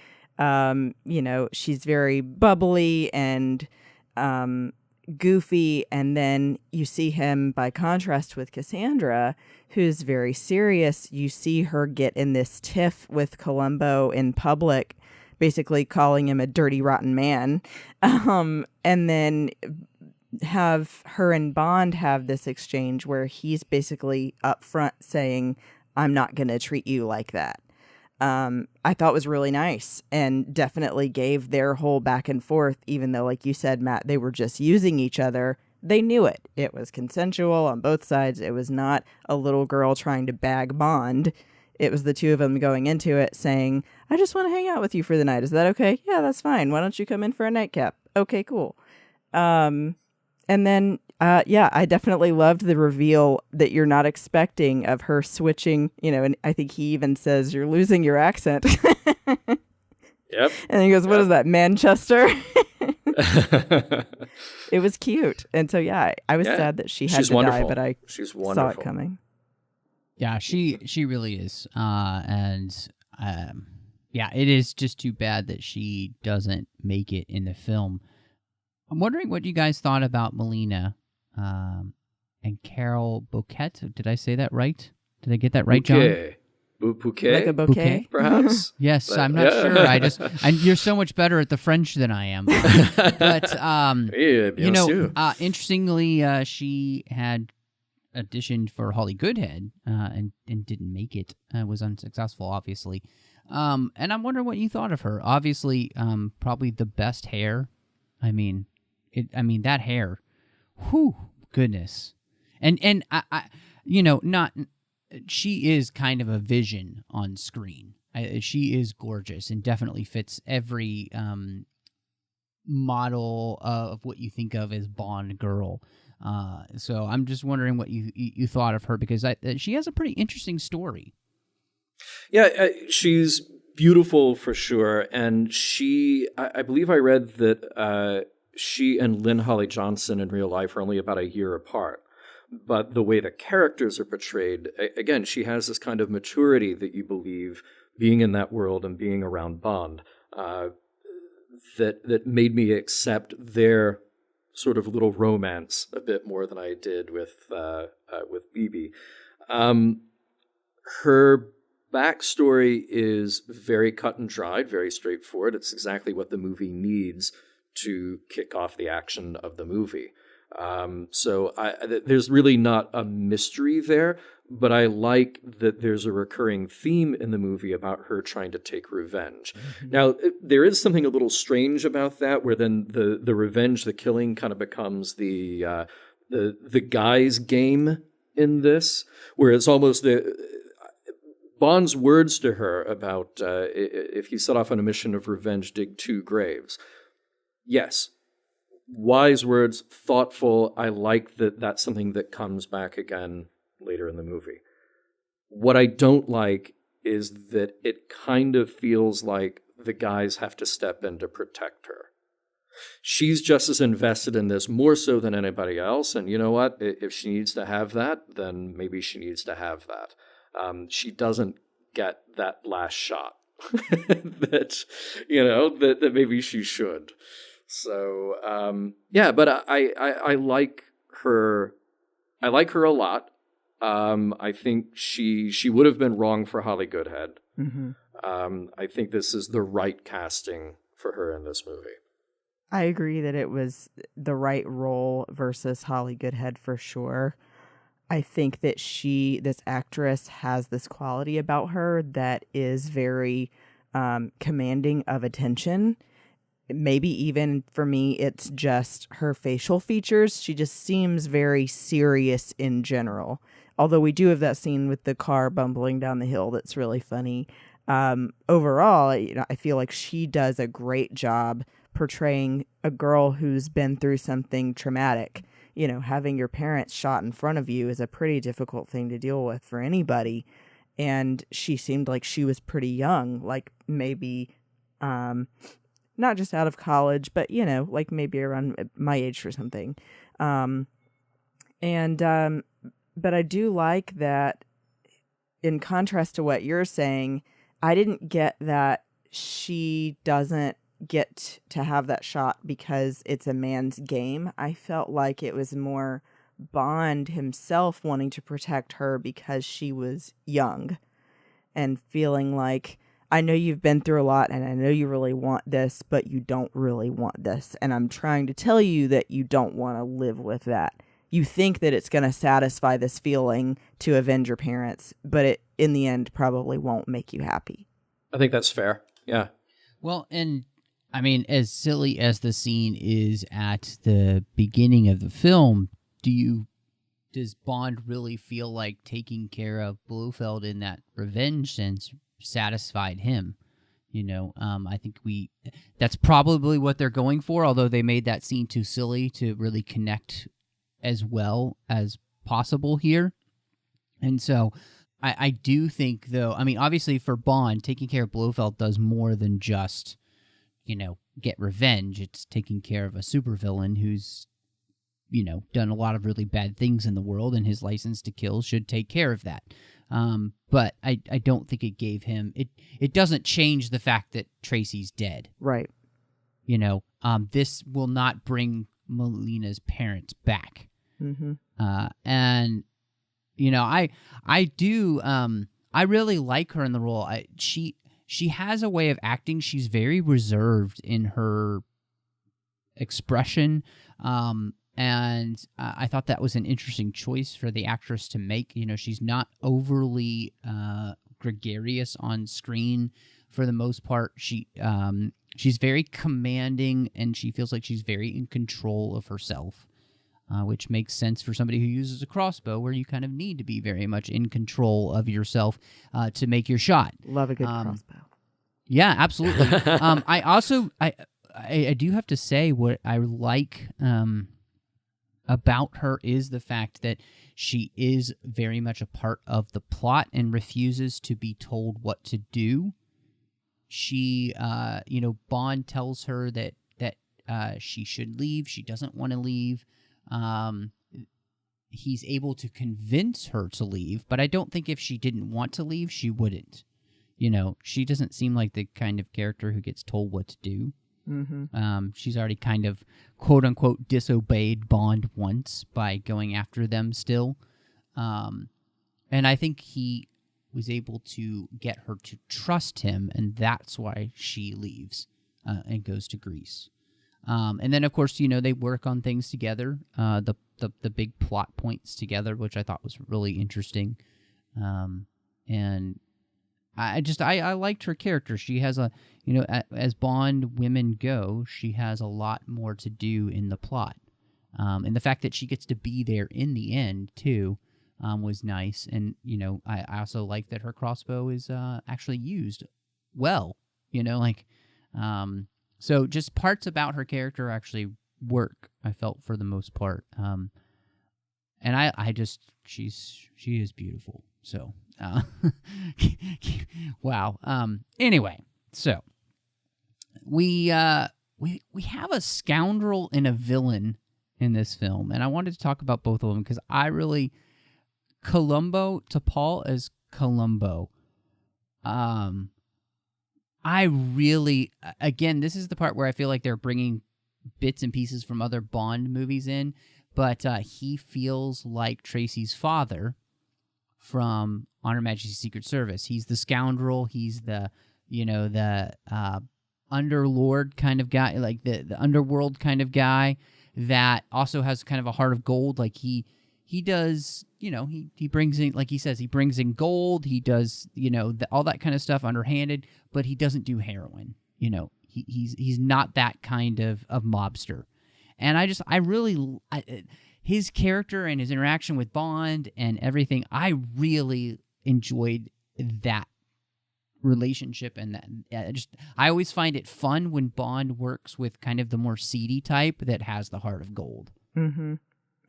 she's very bubbly and goofy. And then you see him by contrast with Cassandra, who's very serious. You see her get in this tiff with Columbo in public, basically calling him a dirty, rotten man. And then have her and Bond have this exchange where he's basically upfront saying, I'm not going to treat you like that. I thought was really nice, and definitely gave their whole back and forth, even though, like you said, Matt, they were just using each other. They knew it. It was consensual on both sides. It was not a little girl trying to bag Bond. It was the two of them going into it saying, I just want to hang out with you for the night. Is that okay? Yeah, that's fine. Why don't you come in for a nightcap? Okay, cool. And then, I definitely loved the reveal that you're not expecting of her switching, and I think he even says, you're losing your accent. Yep. And he goes, what is that, Manchester? It was cute. And so, I was sad that she had to die, but I saw it coming. Yeah, she really is. It is just too bad that she doesn't make it in the film. I'm wondering what you guys thought about Melina and Carol Bouquet. Did I say that right? Did I get that right, John? Bouquet? Like a bouquet? Perhaps? Yes, But, I'm not sure. You're so much better at the French than I am. But Yeah, bien sûr. interestingly, she had auditioned for Holly Goodhead and didn't make it. Was unsuccessful, obviously. And I'm wondering what you thought of her. Obviously, probably the best hair. I mean, that hair. Whew, goodness. And I not. She is kind of a vision on screen. She is gorgeous and definitely fits every model of what you think of as Bond girl. So I'm just wondering what you thought of her, because she has a pretty interesting story. Yeah, she's beautiful for sure. And I believe I read that she and Lynn Holly Johnson in real life are only about a year apart. But the way the characters are portrayed, again, she has this kind of maturity that you believe being in that world and being around Bond that made me accept their sort of little romance a bit more than I did with Bibi. Her backstory is very cut and dried, very straightforward. It's exactly what the movie needs to kick off the action of the movie. So there's really not a mystery there, but I like that there's a recurring theme in the movie about her trying to take revenge. Mm-hmm. Now, there is something a little strange about that, where then the revenge, the killing, kind of becomes the guy's game in this, where it's almost Bond's words to her about if you set off on a mission of revenge, dig 2 graves. Yes. Wise words, thoughtful. I like that that's something that comes back again later in the movie. What I don't like is that it kind of feels like the guys have to step in to protect her. She's just as invested in this, more so than anybody else. And you know what? If she needs to have that, then maybe she needs to have that. She doesn't get that last shot that maybe she should. So but I like her. I like her a lot. I think she would have been wrong for Holly Goodhead. Mm-hmm. I think this is the right casting for her in this movie. I agree that it was the right role versus Holly Goodhead for sure. I think that this actress has this quality about her that is very commanding of attention. Maybe even for me, it's just her facial features. She just seems very serious in general. Although we do have that scene with the car bumbling down the hill that's really funny. Overall, I feel like she does a great job portraying a girl who's been through something traumatic. Having your parents shot in front of you is a pretty difficult thing to deal with for anybody. And she seemed like she was pretty young, like maybe not just out of college, but, like maybe around my age or something. But I do like that, in contrast to what you're saying, I didn't get that she doesn't get to have that shot because it's a man's game. I felt like it was more Bond himself wanting to protect her because she was young and feeling like, I know you've been through a lot and I know you really want this, but you don't really want this. And I'm trying to tell you that you don't want to live with that. You think that it's going to satisfy this feeling to avenge your parents, but it, in the end, probably won't make you happy. I think that's fair. Yeah. Well, and I mean, as silly as the scene is at the beginning of the film, does Bond really feel like taking care of Blofeld in that revenge sense satisfied him? I think that's probably what they're going for, although they made that scene too silly to really connect as well as possible here. And so I do think, though, I mean, obviously for Bond, taking care of Blofeld does more than just, get revenge. It's taking care of a supervillain who's, done a lot of really bad things in the world, and his license to kill should take care of that. But I don't think it gave him, it doesn't change the fact that Tracy's dead. Right. This will not bring Melina's parents back. Mm-hmm. And, I do. I really like her in the role. She has a way of acting. She's very reserved in her expression, and I thought that was an interesting choice for the actress to make. She's not overly gregarious on screen for the most part. She's very commanding, and she feels like she's very in control of herself, which makes sense for somebody who uses a crossbow, where you kind of need to be very much in control of yourself to make your shot. Love a good crossbow. Yeah, absolutely. I do have to say, what I like about her is the fact that she is very much a part of the plot and refuses to be told what to do. She, Bond tells her that she should leave. She doesn't want to leave. He's able to convince her to leave, but I don't think if she didn't want to leave, she wouldn't. She doesn't seem like the kind of character who gets told what to do. Mm-hmm. She's already kind of, quote-unquote, disobeyed Bond once by going after them still. And I think he was able to get her to trust him, and that's why she leaves and goes to Greece. And then, of course, they work on things together, the big plot points together, which I thought was really interesting. And I liked her character. She has as Bond women go, she has a lot more to do in the plot. And the fact that she gets to be there in the end, too, was nice. And, I also like that her crossbow is actually used well, so just parts about her character actually work, I felt, for the most part. And she is beautiful. So, wow. Anyway, so we have a scoundrel and a villain in this film, and I wanted to talk about both of them because Columbo, to Paul as Columbo. I really, again, this is the part where I feel like they're bringing bits and pieces from other Bond movies in, but he feels like Tracy's father from On Her Majesty's Secret Service. He's the scoundrel. He's the underlord kind of guy, like the underworld kind of guy that also has kind of a heart of gold. Like he does, he brings in, like he says, he brings in gold. He does, all that kind of stuff underhanded, but he doesn't do heroin. He's not that kind of mobster. And his character and his interaction with Bond and everything, I really enjoyed that relationship. And I always find it fun when Bond works with kind of the more seedy type that has the heart of gold. Mm-hmm.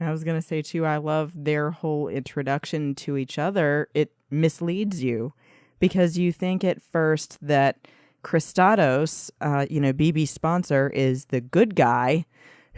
I was going to say, too, I love their whole introduction to each other. It misleads you because you think at first that Christados, Bibi's sponsor, is the good guy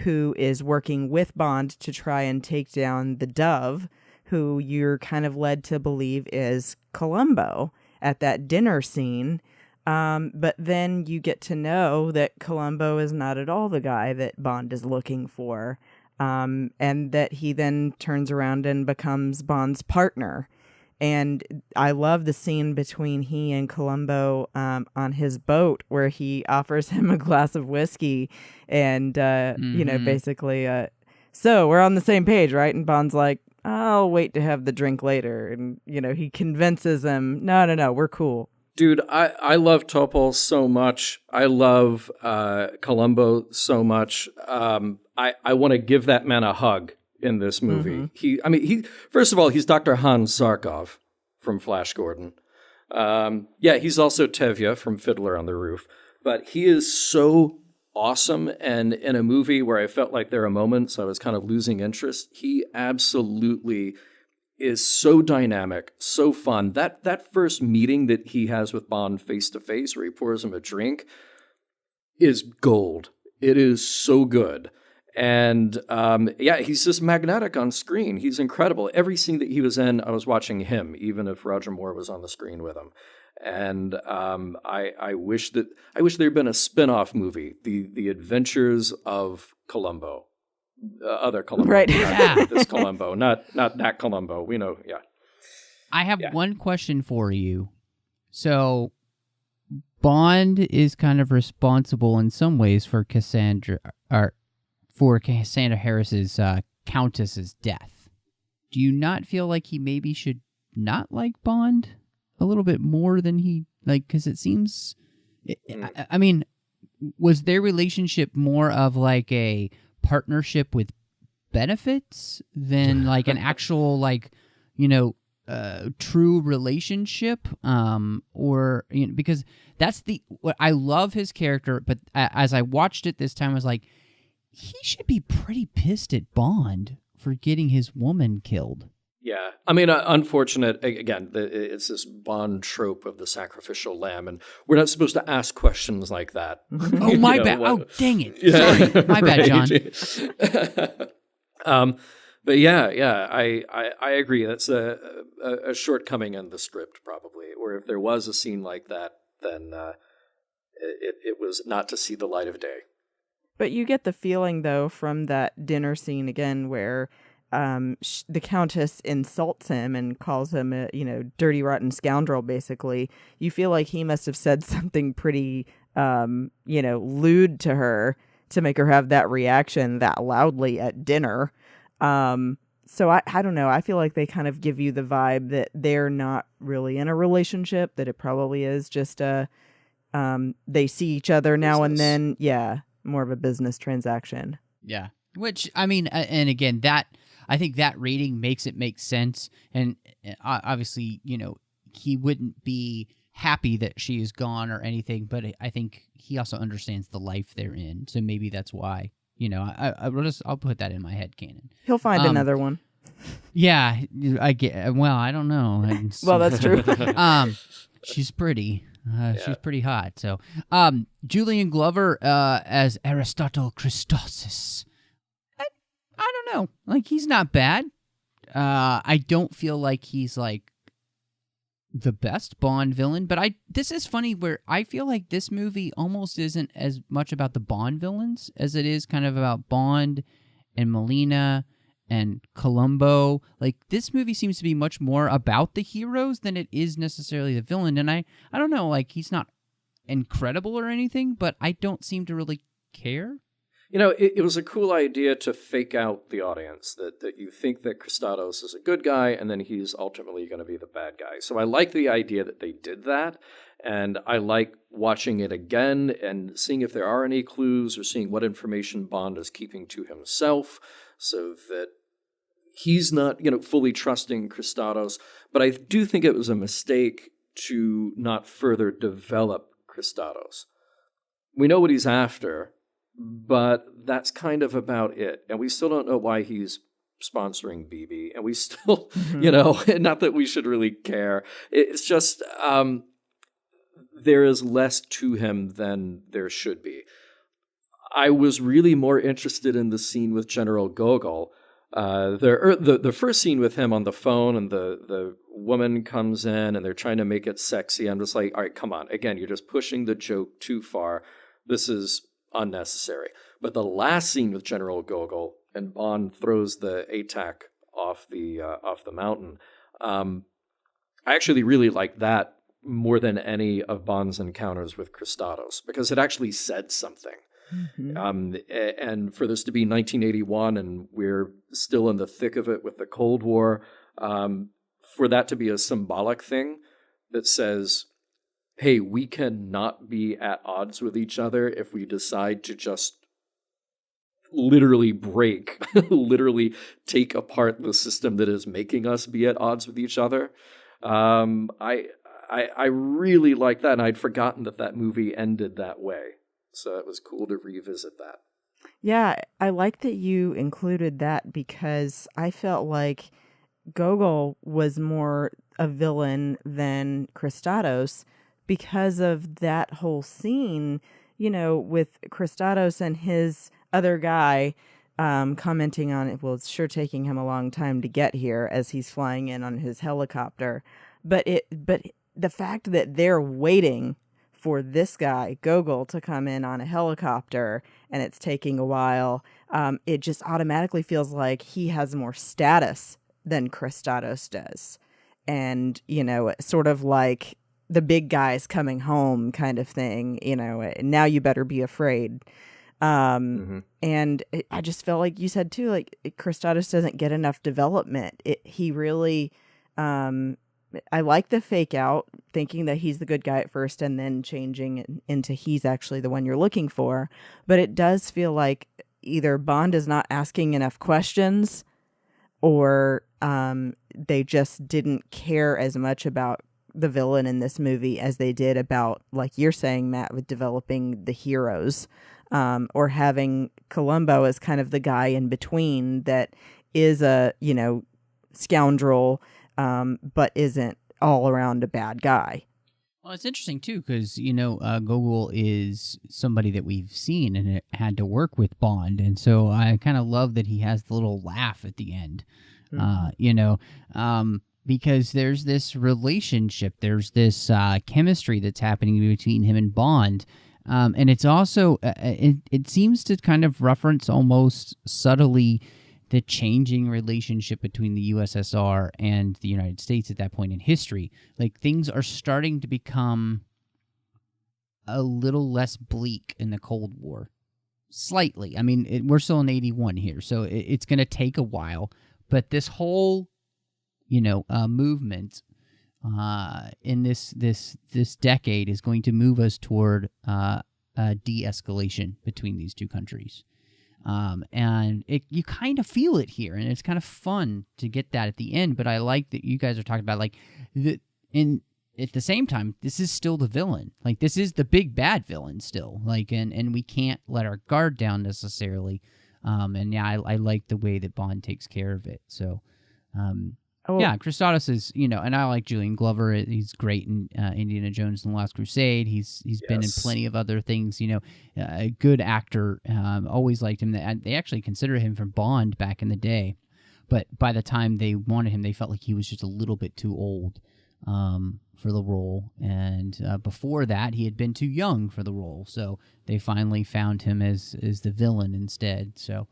who is working with Bond to try and take down the Dove, who you're kind of led to believe is Columbo at that dinner scene. But then you get to know that Columbo is not at all the guy that Bond is looking for. And that he then turns around and becomes Bond's partner. And I love the scene between he and Columbo on his boat where he offers him a glass of whiskey and, basically, so we're on the same page, right? And Bond's like, I'll wait to have the drink later. And, he convinces him, no, we're cool. Dude, I love Topol so much. I love Columbo so much. I want to give that man a hug in this movie. Mm-hmm. First of all, he's Dr. Hans Zarkov from Flash Gordon. He's also Tevye from Fiddler on the Roof. But he is so awesome, and in a movie where I felt like there are moments I was kind of losing interest, he absolutely is so dynamic, so fun. That first meeting that he has with Bond face to face, where he pours him a drink, is gold. It is so good. And he's just magnetic on screen. He's incredible. Every scene that he was in, I was watching him, even if Roger Moore was on the screen with him. And I wish there had been a spin-off movie, The Adventures of Columbo. other Columbo. Right. Not this Columbo, not that Columbo. We know, yeah. I have one question for you. So, Bond is kind of responsible in some ways for Cassandra Harris's Countess's death. Do you not feel like he maybe should not like Bond a little bit more than he like? Because it seems, I mean, was their relationship more of like a partnership with benefits than like an actual like, you know, true relationship? Or, you know, because that's what I love his character, but as I watched it this time, I was like, he should be pretty pissed at Bond for getting his woman killed. Yeah, I mean, unfortunate, again, it's this Bond trope of the sacrificial lamb, and we're not supposed to ask questions like that. Oh, my bad. Oh, dang it. Yeah. Sorry. My bad, John. But yeah, I agree. That's a shortcoming in the script, probably, or if there was a scene like that, then it was not to see the light of day. But you get the feeling, though, from that dinner scene again where the Countess insults him and calls him a, dirty, rotten scoundrel, basically. You feel like he must have said something pretty, lewd to her to make her have that reaction that loudly at dinner. So I don't know. I feel like they kind of give you the vibe that they're not really in a relationship, that it probably is just they see each other now and then. Yeah. More of a business transaction. Yeah. Which, I mean, and again, I think that rating makes it make sense. And obviously, he wouldn't be happy that she is gone or anything, but I think he also understands the life they're in. So maybe that's why, I'll put that in my head canon. He'll find another one. Yeah. I don't know. Well, that's true. She's pretty. She's pretty hot. So, Julian Glover as Aristotle Christosis. I don't know. Like, he's not bad. I don't feel like he's like the best Bond villain, but this is funny where I feel like this movie almost isn't as much about the Bond villains as it is kind of about Bond and Melina and Columbo. Like, this movie seems to be much more about the heroes than it is necessarily the villain. And I don't know, like, he's not incredible or anything, but I don't seem to really care. It was a cool idea to fake out the audience, that you think that Christados is a good guy, and then he's ultimately going to be the bad guy. So I like the idea that they did that, and I like watching it again and seeing if there are any clues or seeing what information Bond is keeping to himself, so that he's not, fully trusting Christados. But I do think it was a mistake to not further develop Christados. We know what he's after, but that's kind of about it. And we still don't know why he's sponsoring Bibi. And we still, not that we should really care. It's just there is less to him than there should be. I was really more interested in the scene with General Gogol. The first scene with him on the phone, and the woman comes in and they're trying to make it sexy. I'm just like, all right, come on. Again, you're just pushing the joke too far. This is unnecessary. But the last scene with General Gogol and Bond throws the ATAC off the mountain, I actually really like that more than any of Bond's encounters with Christados, because it actually said something. Mm-hmm. And for this to be 1981 and we're still in the thick of it with the Cold War, for that to be a symbolic thing that says, hey, we cannot be at odds with each other if we decide to just literally break, literally take apart the system that is making us be at odds with each other. I really like that, and I'd forgotten that movie ended that way. So it was cool to revisit that. Yeah, I like that you included that, because I felt like Gogol was more a villain than Christados because of that whole scene, with Christados and his other guy commenting on it. Well, it's sure taking him a long time to get here as he's flying in on his helicopter. But the fact that they're waiting for this guy, Gogol, to come in on a helicopter, and it's taking a while. it just automatically feels like he has more status than Christados does. And, sort of like the big guy's coming home kind of thing, now you better be afraid. And I just felt like you said too, like Christados doesn't get enough development. He really, I like the fake out, thinking that he's the good guy at first and then changing into he's actually the one you're looking for. But it does feel like either Bond is not asking enough questions, or they just didn't care as much about the villain in this movie as they did about, like you're saying, Matt, with developing the heroes, or having Columbo as kind of the guy in between that is a, scoundrel, but isn't all around a bad guy. Well, it's interesting, too, because, Gogol is somebody that we've seen and it had to work with Bond. And so I kind of love that he has the little laugh at the end, because there's this relationship, there's this chemistry that's happening between him and Bond. And it's also, it seems to kind of reference almost subtly the changing relationship between the USSR and the United States at that point in history. Like, things are starting to become a little less bleak in the Cold War. Slightly. I mean, we're still in 81 here, so it's going to take a while. But this whole, movement in this decade is going to move us toward de-escalation between these two countries. And you kind of feel it here, and it's kind of fun to get that at the end. But I like that you guys are talking about, like, at the same time, this is still the villain. Like, this is the big bad villain still. Like, and we can't let our guard down necessarily. And yeah, I like the way that Bond takes care of it. So, yeah, Christados is, and I like Julian Glover. He's great in Indiana Jones and the Last Crusade. He's been in plenty of other things, a good actor. Always liked him. They actually considered him for Bond back in the day. But by the time they wanted him, they felt like he was just a little bit too old for the role. And before that, he had been too young for the role. So they finally found him as the villain instead. So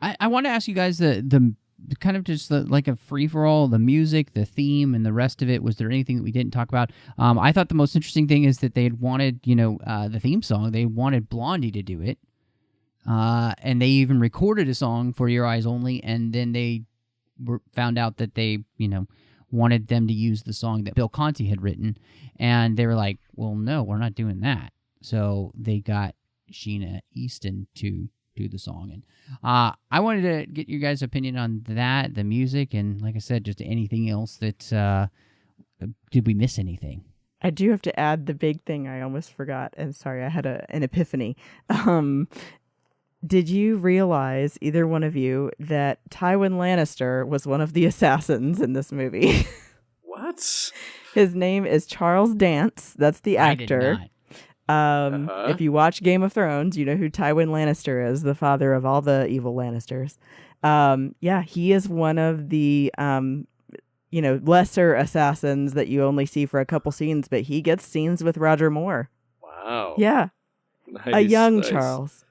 I want to ask you guys the kind of just like a free-for-all, the music, the theme, and the rest of it. Was there anything that we didn't talk about? I thought the most interesting thing is that they had wanted, the theme song, they wanted Blondie to do it. And they even recorded a song for Your Eyes Only, and then they found out that they, wanted them to use the song that Bill Conti had written, and they were like, well, no, we're not doing that. So they got Sheena Easton to do the song. And I wanted to get your guys' opinion on that, the music, and like I said, just anything else that, did we miss anything? I do have to add the big thing I almost forgot, and sorry, I had an epiphany. Did you realize, either one of you, that Tywin Lannister was one of the assassins in this movie? What? His name is Charles Dance. That's the actor. I did not. If you watch Game of Thrones, you know who Tywin Lannister is, the father of all the evil Lannisters. Yeah, he is one of the, lesser assassins that you only see for a couple scenes, but he gets scenes with Roger Moore. Wow. Yeah. Nice, a young nice. Charles.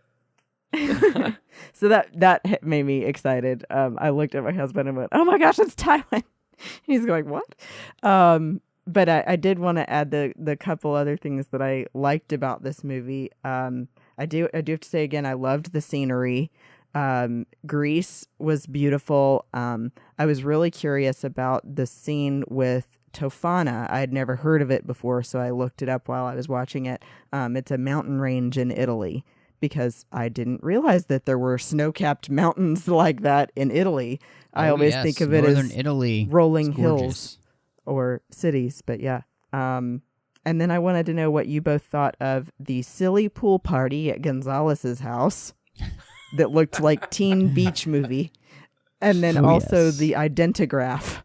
So that made me excited. I looked at my husband and went, "Oh my gosh, it's Tywin." He's going, "What?" But I did want to add the couple other things that I liked about this movie. I do have to say again, I loved the scenery. Greece was beautiful. I was really curious about the scene with Tofana. I had never heard of it before, so I looked it up while I was watching it. It's a mountain range in Italy, because I didn't realize that there were snow-capped mountains like that in Italy. I always think of it Northern as Italy, rolling hills or cities, but yeah. And then I wanted to know what you both thought of the silly pool party at Gonzalez's house that looked like teen beach movie. And then also the identigraph.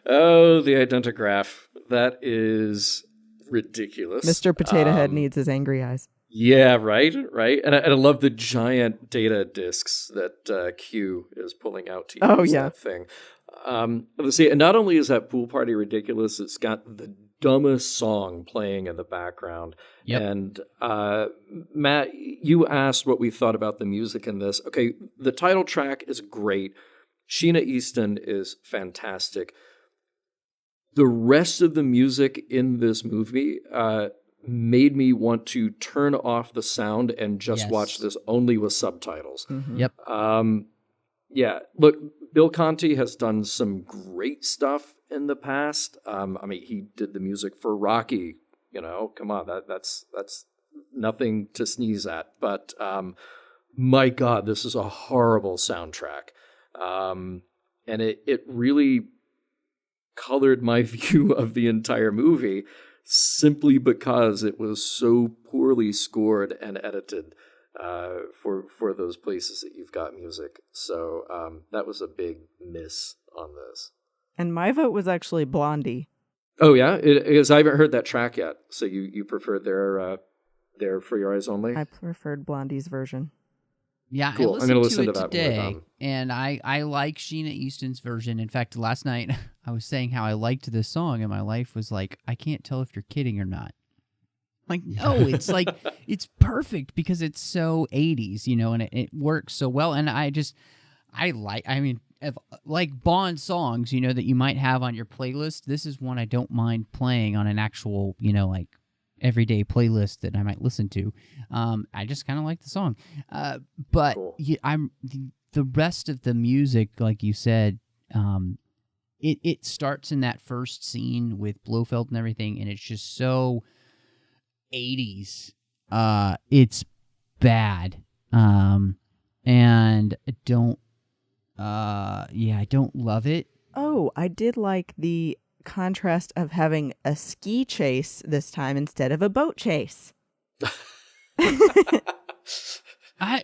Oh, the identigraph. That is ridiculous. Mr. Potato Head needs his angry eyes. Yeah, right. And I love the giant data discs that Q is pulling out to use that thing. Let's see, and not only is that pool party ridiculous, it's got the dumbest song playing in the background. Yep. And Matt, you asked what we thought about the music in this. Okay, the title track is great. Sheena Easton is fantastic. The rest of the music in this movie made me want to turn off the sound and just watch this only with subtitles. Mm-hmm. Yep. Yeah, look, Bill Conti has done some great stuff in the past. I mean, he did the music for Rocky. You know, come on, that's nothing to sneeze at. But my God, this is a horrible soundtrack, and it really colored my view of the entire movie simply because it was so poorly scored and edited for those places that you've got music. So that was a big miss on this. And my vote was actually Blondie. Oh yeah, because I haven't heard that track yet. So you preferred their For Your Eyes Only? I preferred Blondie's version. Yeah, cool. I I'm going to listened listen to to it that today, and I like Sheena Easton's version. In fact, last night I was saying how I liked this song, and my wife was like, "I can't tell if you're kidding or not." Like, no, it's like it's perfect because it's so 80s, you know, and it works so well. And I mean, like Bond songs, you know, that you might have on your playlist. This is one I don't mind playing on an actual, you know, like everyday playlist that I might listen to. I just kind of like the song. But cool. The rest of the music, like you said, it starts in that first scene with Blofeld and everything, and it's just so 80s. It's bad. And I don't love it. Oh, I did like the contrast of having a ski chase this time instead of a boat chase.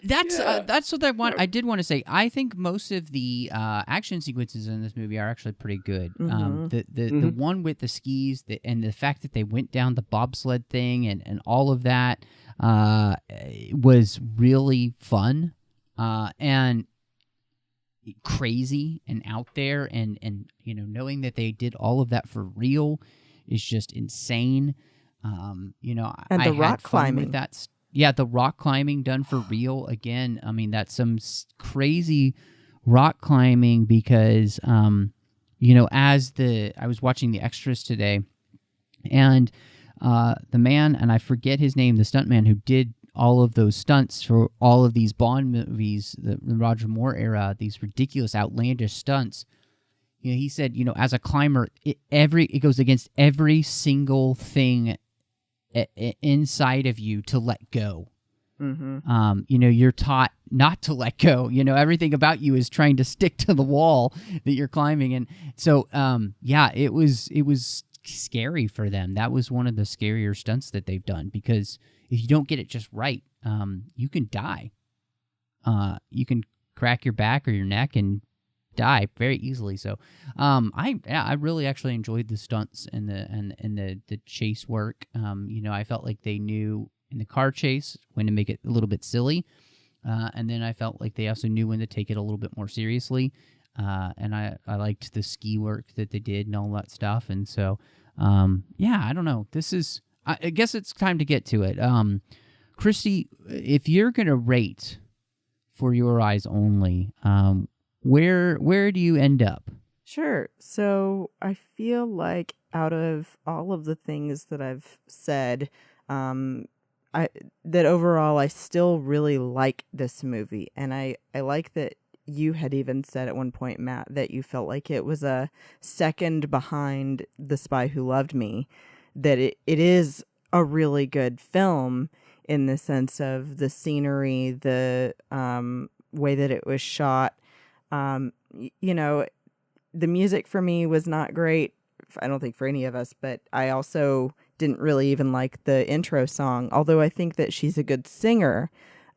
That's what I want. I did want to say. I think most of the action sequences in this movie are actually pretty good. Mm-hmm. The one with the skis and the fact that they went down the bobsled thing and all of that was really fun and crazy and out there, and you know, knowing that they did all of that for real is just insane. You know, and the rock climbing with that. Yeah, the rock climbing done for real again. I mean, that's some crazy rock climbing because, you know, I was watching the extras today, and the man, and I forget his name, the stuntman who did all of those stunts for all of these Bond movies, the Roger Moore era, these ridiculous, outlandish stunts. You know, he said, you know, as a climber, it goes against every single thing inside of you to let go. Mm-hmm. You know, you're taught not to let go. You know, everything about you is trying to stick to the wall that you're climbing. And so, yeah, it was scary for them. That was one of the scarier stunts that they've done, because if you don't get it just right, you can die. You can crack your back or your neck and die very easily. So, I really actually enjoyed the stunts and the chase work. You know, I felt like they knew in the car chase when to make it a little bit silly, and then I felt like they also knew when to take it a little bit more seriously. And I liked the ski work that they did and all that stuff. And so, yeah, I don't know. I guess it's time to get to it. Christy, if you're gonna rate For Your Eyes Only, where do you end up? Sure. So I feel like out of all of the things that I've said, that overall I still really like this movie. And I like that you had even said at one point, Matt, that you felt like it was a second behind The Spy Who Loved Me, that it is a really good film in the sense of the scenery, the way that it was shot. You know, the music for me was not great. I don't think for any of us, but I also didn't really even like the intro song. Although I think that she's a good singer,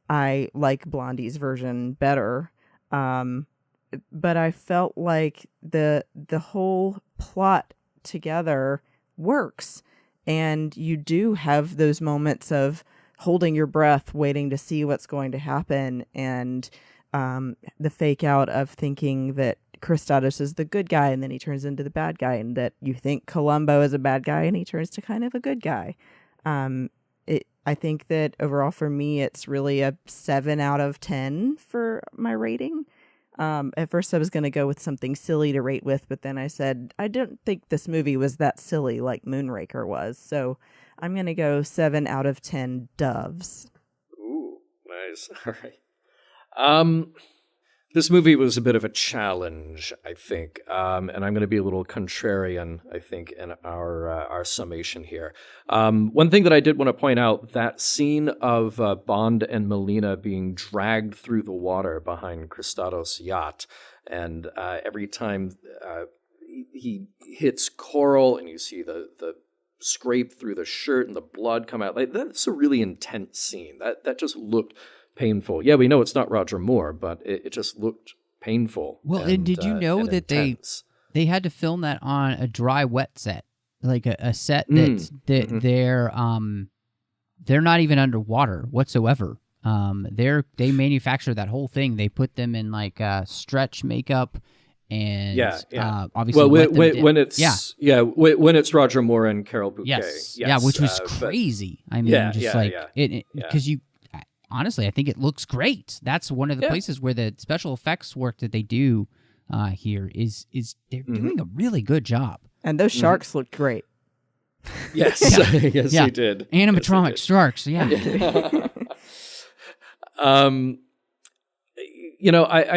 I like Blondie's version better. But I felt like the whole plot together works, and you do have those moments of holding your breath, waiting to see what's going to happen, and the fake out of thinking that Christados is the good guy and then he turns into the bad guy, and that you think Columbo is a bad guy and he turns to kind of a good guy. I think that overall for me, it's really a 7 out of 10 for my rating. At first I was going to go with something silly to rate with, but then I said, I don't think this movie was that silly like Moonraker was. So I'm going to go 7 out of 10 doves. Ooh, nice. All right. This movie was a bit of a challenge, I think, and I'm going to be a little contrarian, I think, in our summation here. One thing that I did want to point out, that scene of Bond and Melina being dragged through the water behind Christados' yacht, and every time he hits coral and you see the scrape through the shirt and the blood come out, like, that's a really intense scene. That just looked painful. Yeah, we know it's not Roger Moore, but it just looked painful. Well, and did you know that intense. they had to film that on a dry wet set, like a set that they're not even underwater whatsoever. They manufacture that whole thing. They put them in like stretch makeup and obviously when it's Roger Moore and Carol Bouquet. Yes. Yeah, which was crazy. I mean, because you. Honestly, I think it looks great. That's one of the places where the special effects work that they do here is they're doing a really good job. And those sharks looked great. Yes, yes, they did. Animatronic sharks, yeah. I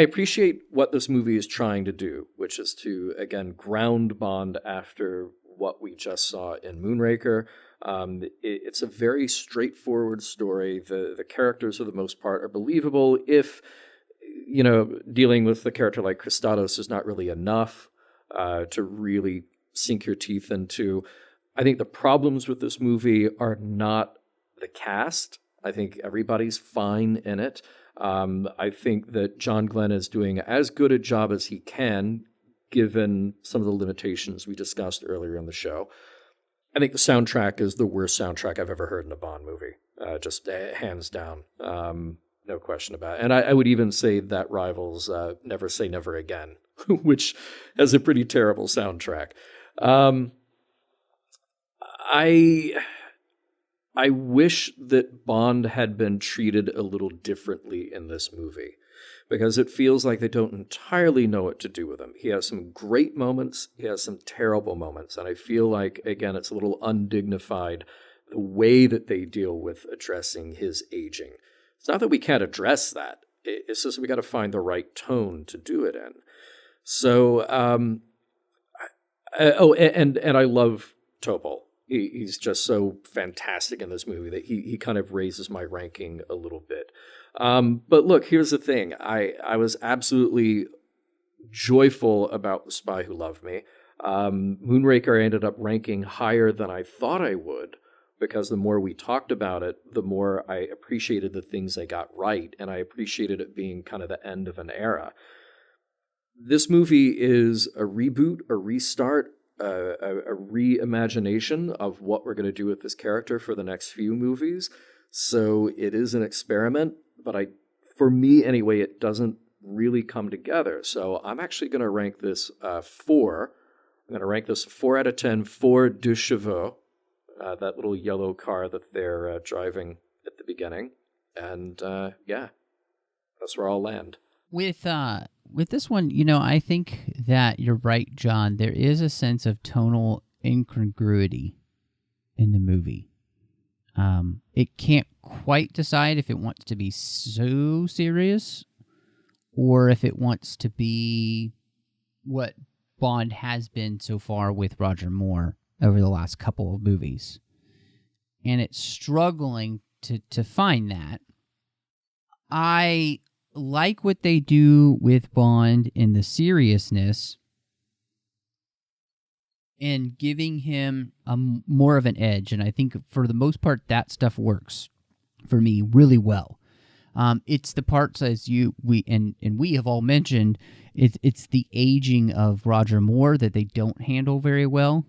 appreciate what this movie is trying to do, which is to, again, ground Bond after what we just saw in Moonraker. It's a very straightforward story. The characters, for the most part, are believable. If, dealing with a character like Christados is not really enough to really sink your teeth into. I think the problems with this movie are not the cast. I think everybody's fine in it. I think that John Glenn is doing as good a job as he can, given some of the limitations we discussed earlier in the show. I think the soundtrack is the worst soundtrack I've ever heard in a Bond movie, just hands down, no question about it. And I would even say that rivals Never Say Never Again, which has a pretty terrible soundtrack. I wish that Bond had been treated a little differently in this movie, because it feels like they don't entirely know what to do with him. He has some great moments, he has some terrible moments, and I feel like, again, it's a little undignified, the way that they deal with addressing his aging. It's not that we can't address that, it's just we got to find the right tone to do it in. So, and I love Topol. He's just so fantastic in this movie that he kind of raises my ranking a little bit. But look, here's the thing. I was absolutely joyful about The Spy Who Loved Me. Moonraker ended up ranking higher than I thought I would, because the more we talked about it, the more I appreciated the things they got right, and I appreciated it being kind of the end of an era. This movie is a reboot, a restart, a reimagination of what we're going to do with this character for the next few movies. So it is an experiment, but for me anyway, it doesn't really come together. So I'm actually going to rank this 4. I'm going to rank this 4 out of 10 for Deux Chevaux, that little yellow car that they're driving at the beginning. And that's where I'll land. With this one, I think that you're right, John. There is a sense of tonal incongruity in the movie. It can't quite decide if it wants to be so serious or if it wants to be what Bond has been so far with Roger Moore over the last couple of movies. And it's struggling to find that. I like what they do with Bond in the seriousness and giving him more of an edge. And I think for the most part, that stuff works for me really well. It's the parts, as we have all mentioned, it's the aging of Roger Moore that they don't handle very well.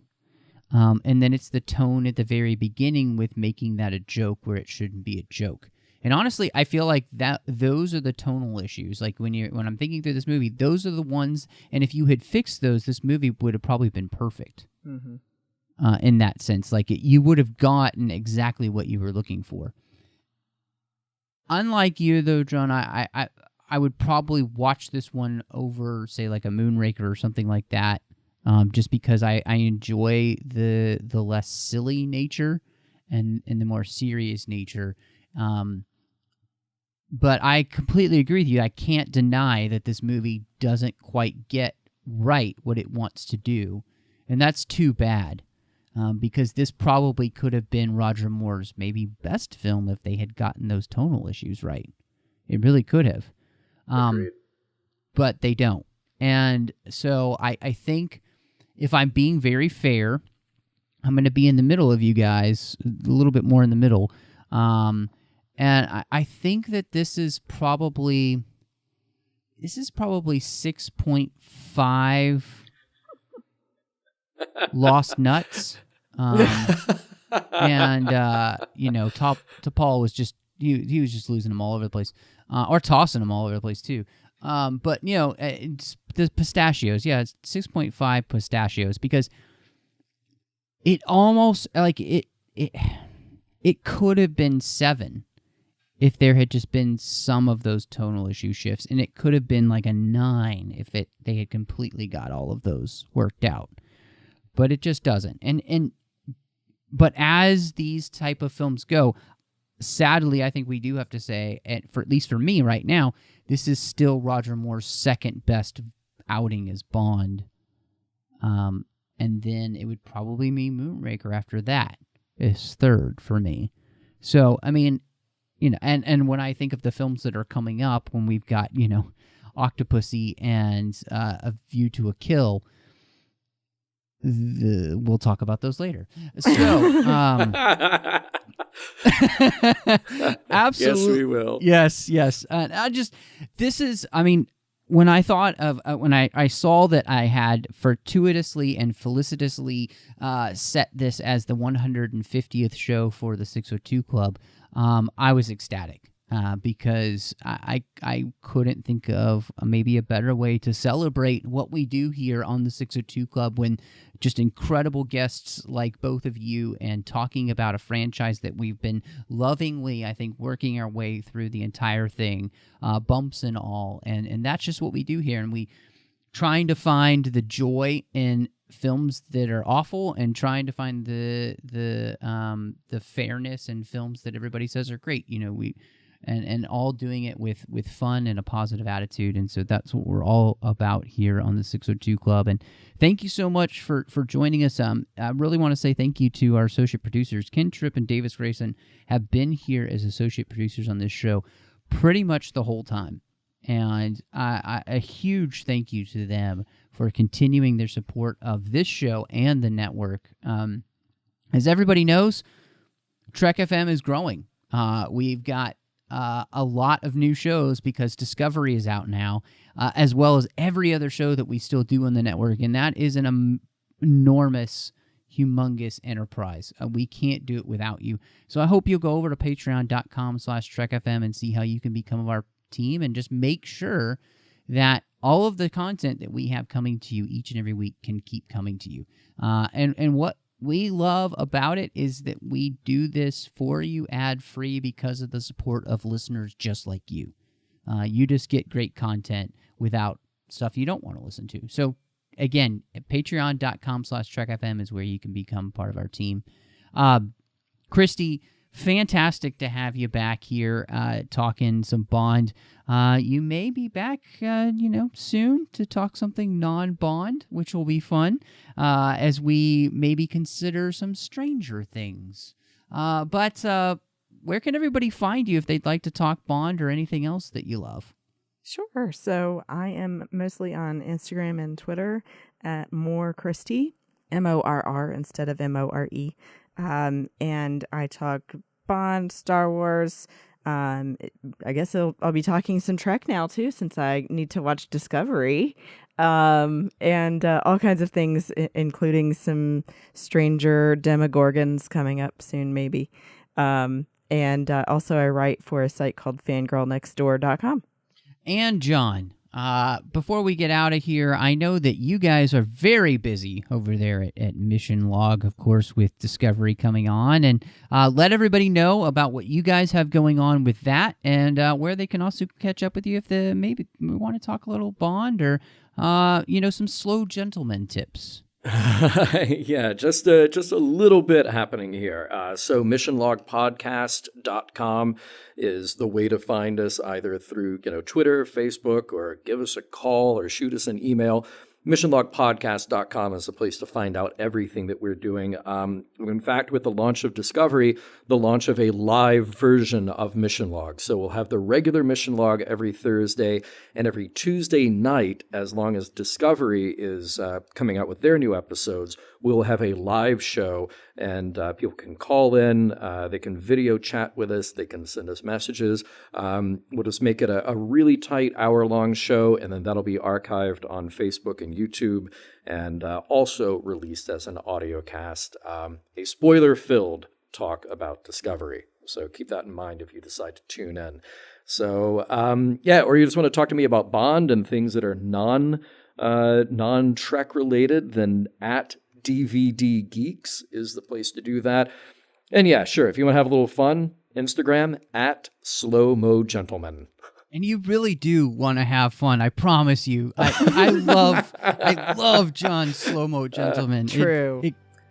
And then it's the tone at the very beginning with making that a joke where it shouldn't be a joke. And honestly, I feel like that those are the tonal issues. Like when I'm thinking through this movie, those are the ones. And if you had fixed those, this movie would have probably been perfect. In that sense, like you would have gotten exactly what you were looking for. Unlike you, though, John, I would probably watch this one over, say, like a Moonraker or something like that, just because I enjoy the less silly nature and the more serious nature. But I completely agree with you. I can't deny that this movie doesn't quite get right what it wants to do, and that's too bad. Because this probably could have been Roger Moore's maybe best film if they had gotten those tonal issues right. It really could have. But they don't. And so I think if I'm being very fair, I'm going to be in the middle of you guys, a little bit more in the middle. And I think that this is probably 6.5 lost nuts. And Paul was just he was just losing them all over the place, or tossing them all over the place too. But it's the pistachios. Yeah, it's 6.5 pistachios because it almost like it could have been 7 if there had just been some of those tonal issue shifts, and it could have been like a 9 if they had completely got all of those worked out. But it just doesn't. But as these type of films go, sadly, I think we do have to say, and for at least for me right now, this is still Roger Moore's second best outing as Bond. And then it would probably be Moonraker after that is third for me. So, I mean, and when I think of the films that are coming up, when we've got, Octopussy and A View to a Kill, we'll talk about those later. So, absolutely, yes, we will. Yes. And when I thought of when I saw that I had fortuitously and felicitously set this as the 150th show for the 602 Club, I was ecstatic. Because I couldn't think of maybe a better way to celebrate what we do here on the 602 Club when just incredible guests like both of you and talking about a franchise that we've been lovingly, I think, working our way through the entire thing, bumps and all. And that's just what we do here. And we trying to find the joy in films that are awful and trying to find the fairness in films that everybody says are great. And all doing it with fun and a positive attitude. And so that's what we're all about here on the 602 Club. And thank you so much for joining us. I really want to say thank you to our associate producers. Ken Tripp and Davis Grayson have been here as associate producers on this show pretty much the whole time. And a huge thank you to them for continuing their support of this show and the network. As everybody knows, Trek FM is growing. We've got a lot of new shows because Discovery is out now, as well as every other show that we still do on the network, and that is an enormous, humongous enterprise. We can't do it without you. So I hope you'll go over to patreon.com/TrekFM and see how you can become our team and just make sure that all of the content that we have coming to you each and every week can keep coming to you. And what we love about it is that we do this for you ad-free because of the support of listeners just like you. You just get great content without stuff you don't want to listen to. So again, patreon.com/TrekFM is where you can become part of our team. Christy, fantastic to have you back here talking some Bond. You may be back, soon to talk something non-Bond, which will be fun as we maybe consider some Stranger Things. But where can everybody find you if they'd like to talk Bond or anything else that you love? Sure. So I am mostly on Instagram and Twitter at More Christy, MORR instead of MORE. And I talk Bond, Star Wars. I guess I'll be talking some Trek now too, since I need to watch Discovery, and all kinds of things, including some stranger Demogorgons coming up soon, maybe. And also I write for a site called fangirlnextdoor.com. And John, before we get out of here, I know that you guys are very busy over there at Mission Log, of course, with Discovery coming on. And let everybody know about what you guys have going on with that, and where they can also catch up with you if they maybe want to talk a little Bond or, some slow gentleman tips. Yeah, just a little bit happening here. So missionlogpodcast.com is the way to find us, either through Twitter, Facebook, or give us a call or shoot us an email. Missionlogpodcast.com is the place to find out everything that we're doing. In fact, with the launch of Discovery, the launch of a live version of Mission Log. So we'll have the regular Mission Log every Thursday, and every Tuesday night, as long as Discovery is coming out with their new episodes, we'll have a live show, and people can call in, they can video chat with us, they can send us messages. We'll just make it a really tight hour-long show, and then that'll be archived on Facebook and YouTube, and also released as an audio cast, a spoiler-filled talk about Discovery. So keep that in mind if you decide to tune in. So, or you just want to talk to me about Bond and things that are non-Trek related, then at DVD Geeks is the place to do that. And yeah, sure, if you want to have a little fun, Instagram at Slow Mo Gentleman. And you really do want to have fun, I promise you. I love John's Slow-Mo Gentleman. True.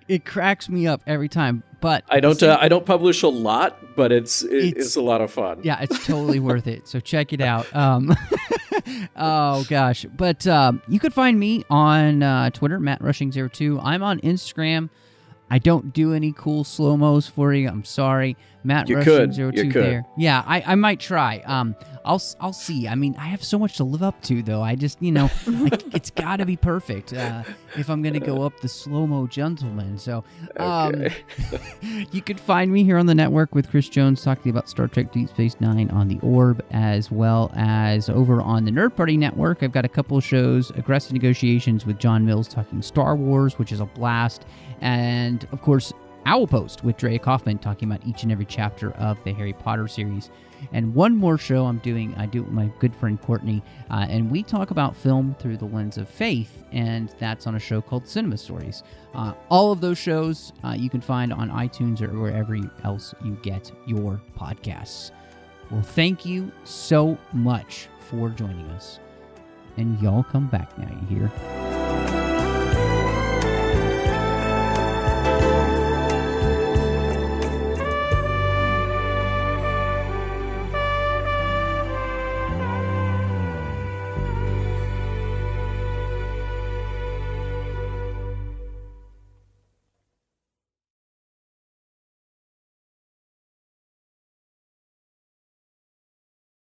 It cracks me up every time. But I don't publish a lot, but it's a lot of fun. Yeah, it's totally worth it. So check it out. Oh gosh. But you could find me on Twitter, MattRushing02. I'm on Instagram. I don't do any cool slow-mos for you. I'm sorry. MattRushing02 there. Yeah, I might try. I'll see. I mean, I have so much to live up to, though. I just, it's got to be perfect if I'm going to go up the slow-mo gentleman. So you could find me here on the network with Chris Jones talking about Star Trek Deep Space Nine on the Orb, as well as over on the Nerd Party Network. I've got a couple of shows, Aggressive Negotiations with John Mills talking Star Wars, which is a blast, and, of course, Owl Post with Drea Kaufman talking about each and every chapter of the Harry Potter series. And one more show I do it with my good friend Courtney, and we talk about film through the lens of faith, and that's on a show called Cinema Stories. All of those shows you can find on iTunes or wherever else you get your podcasts. Well, thank you so much for joining us. And y'all come back now, you hear?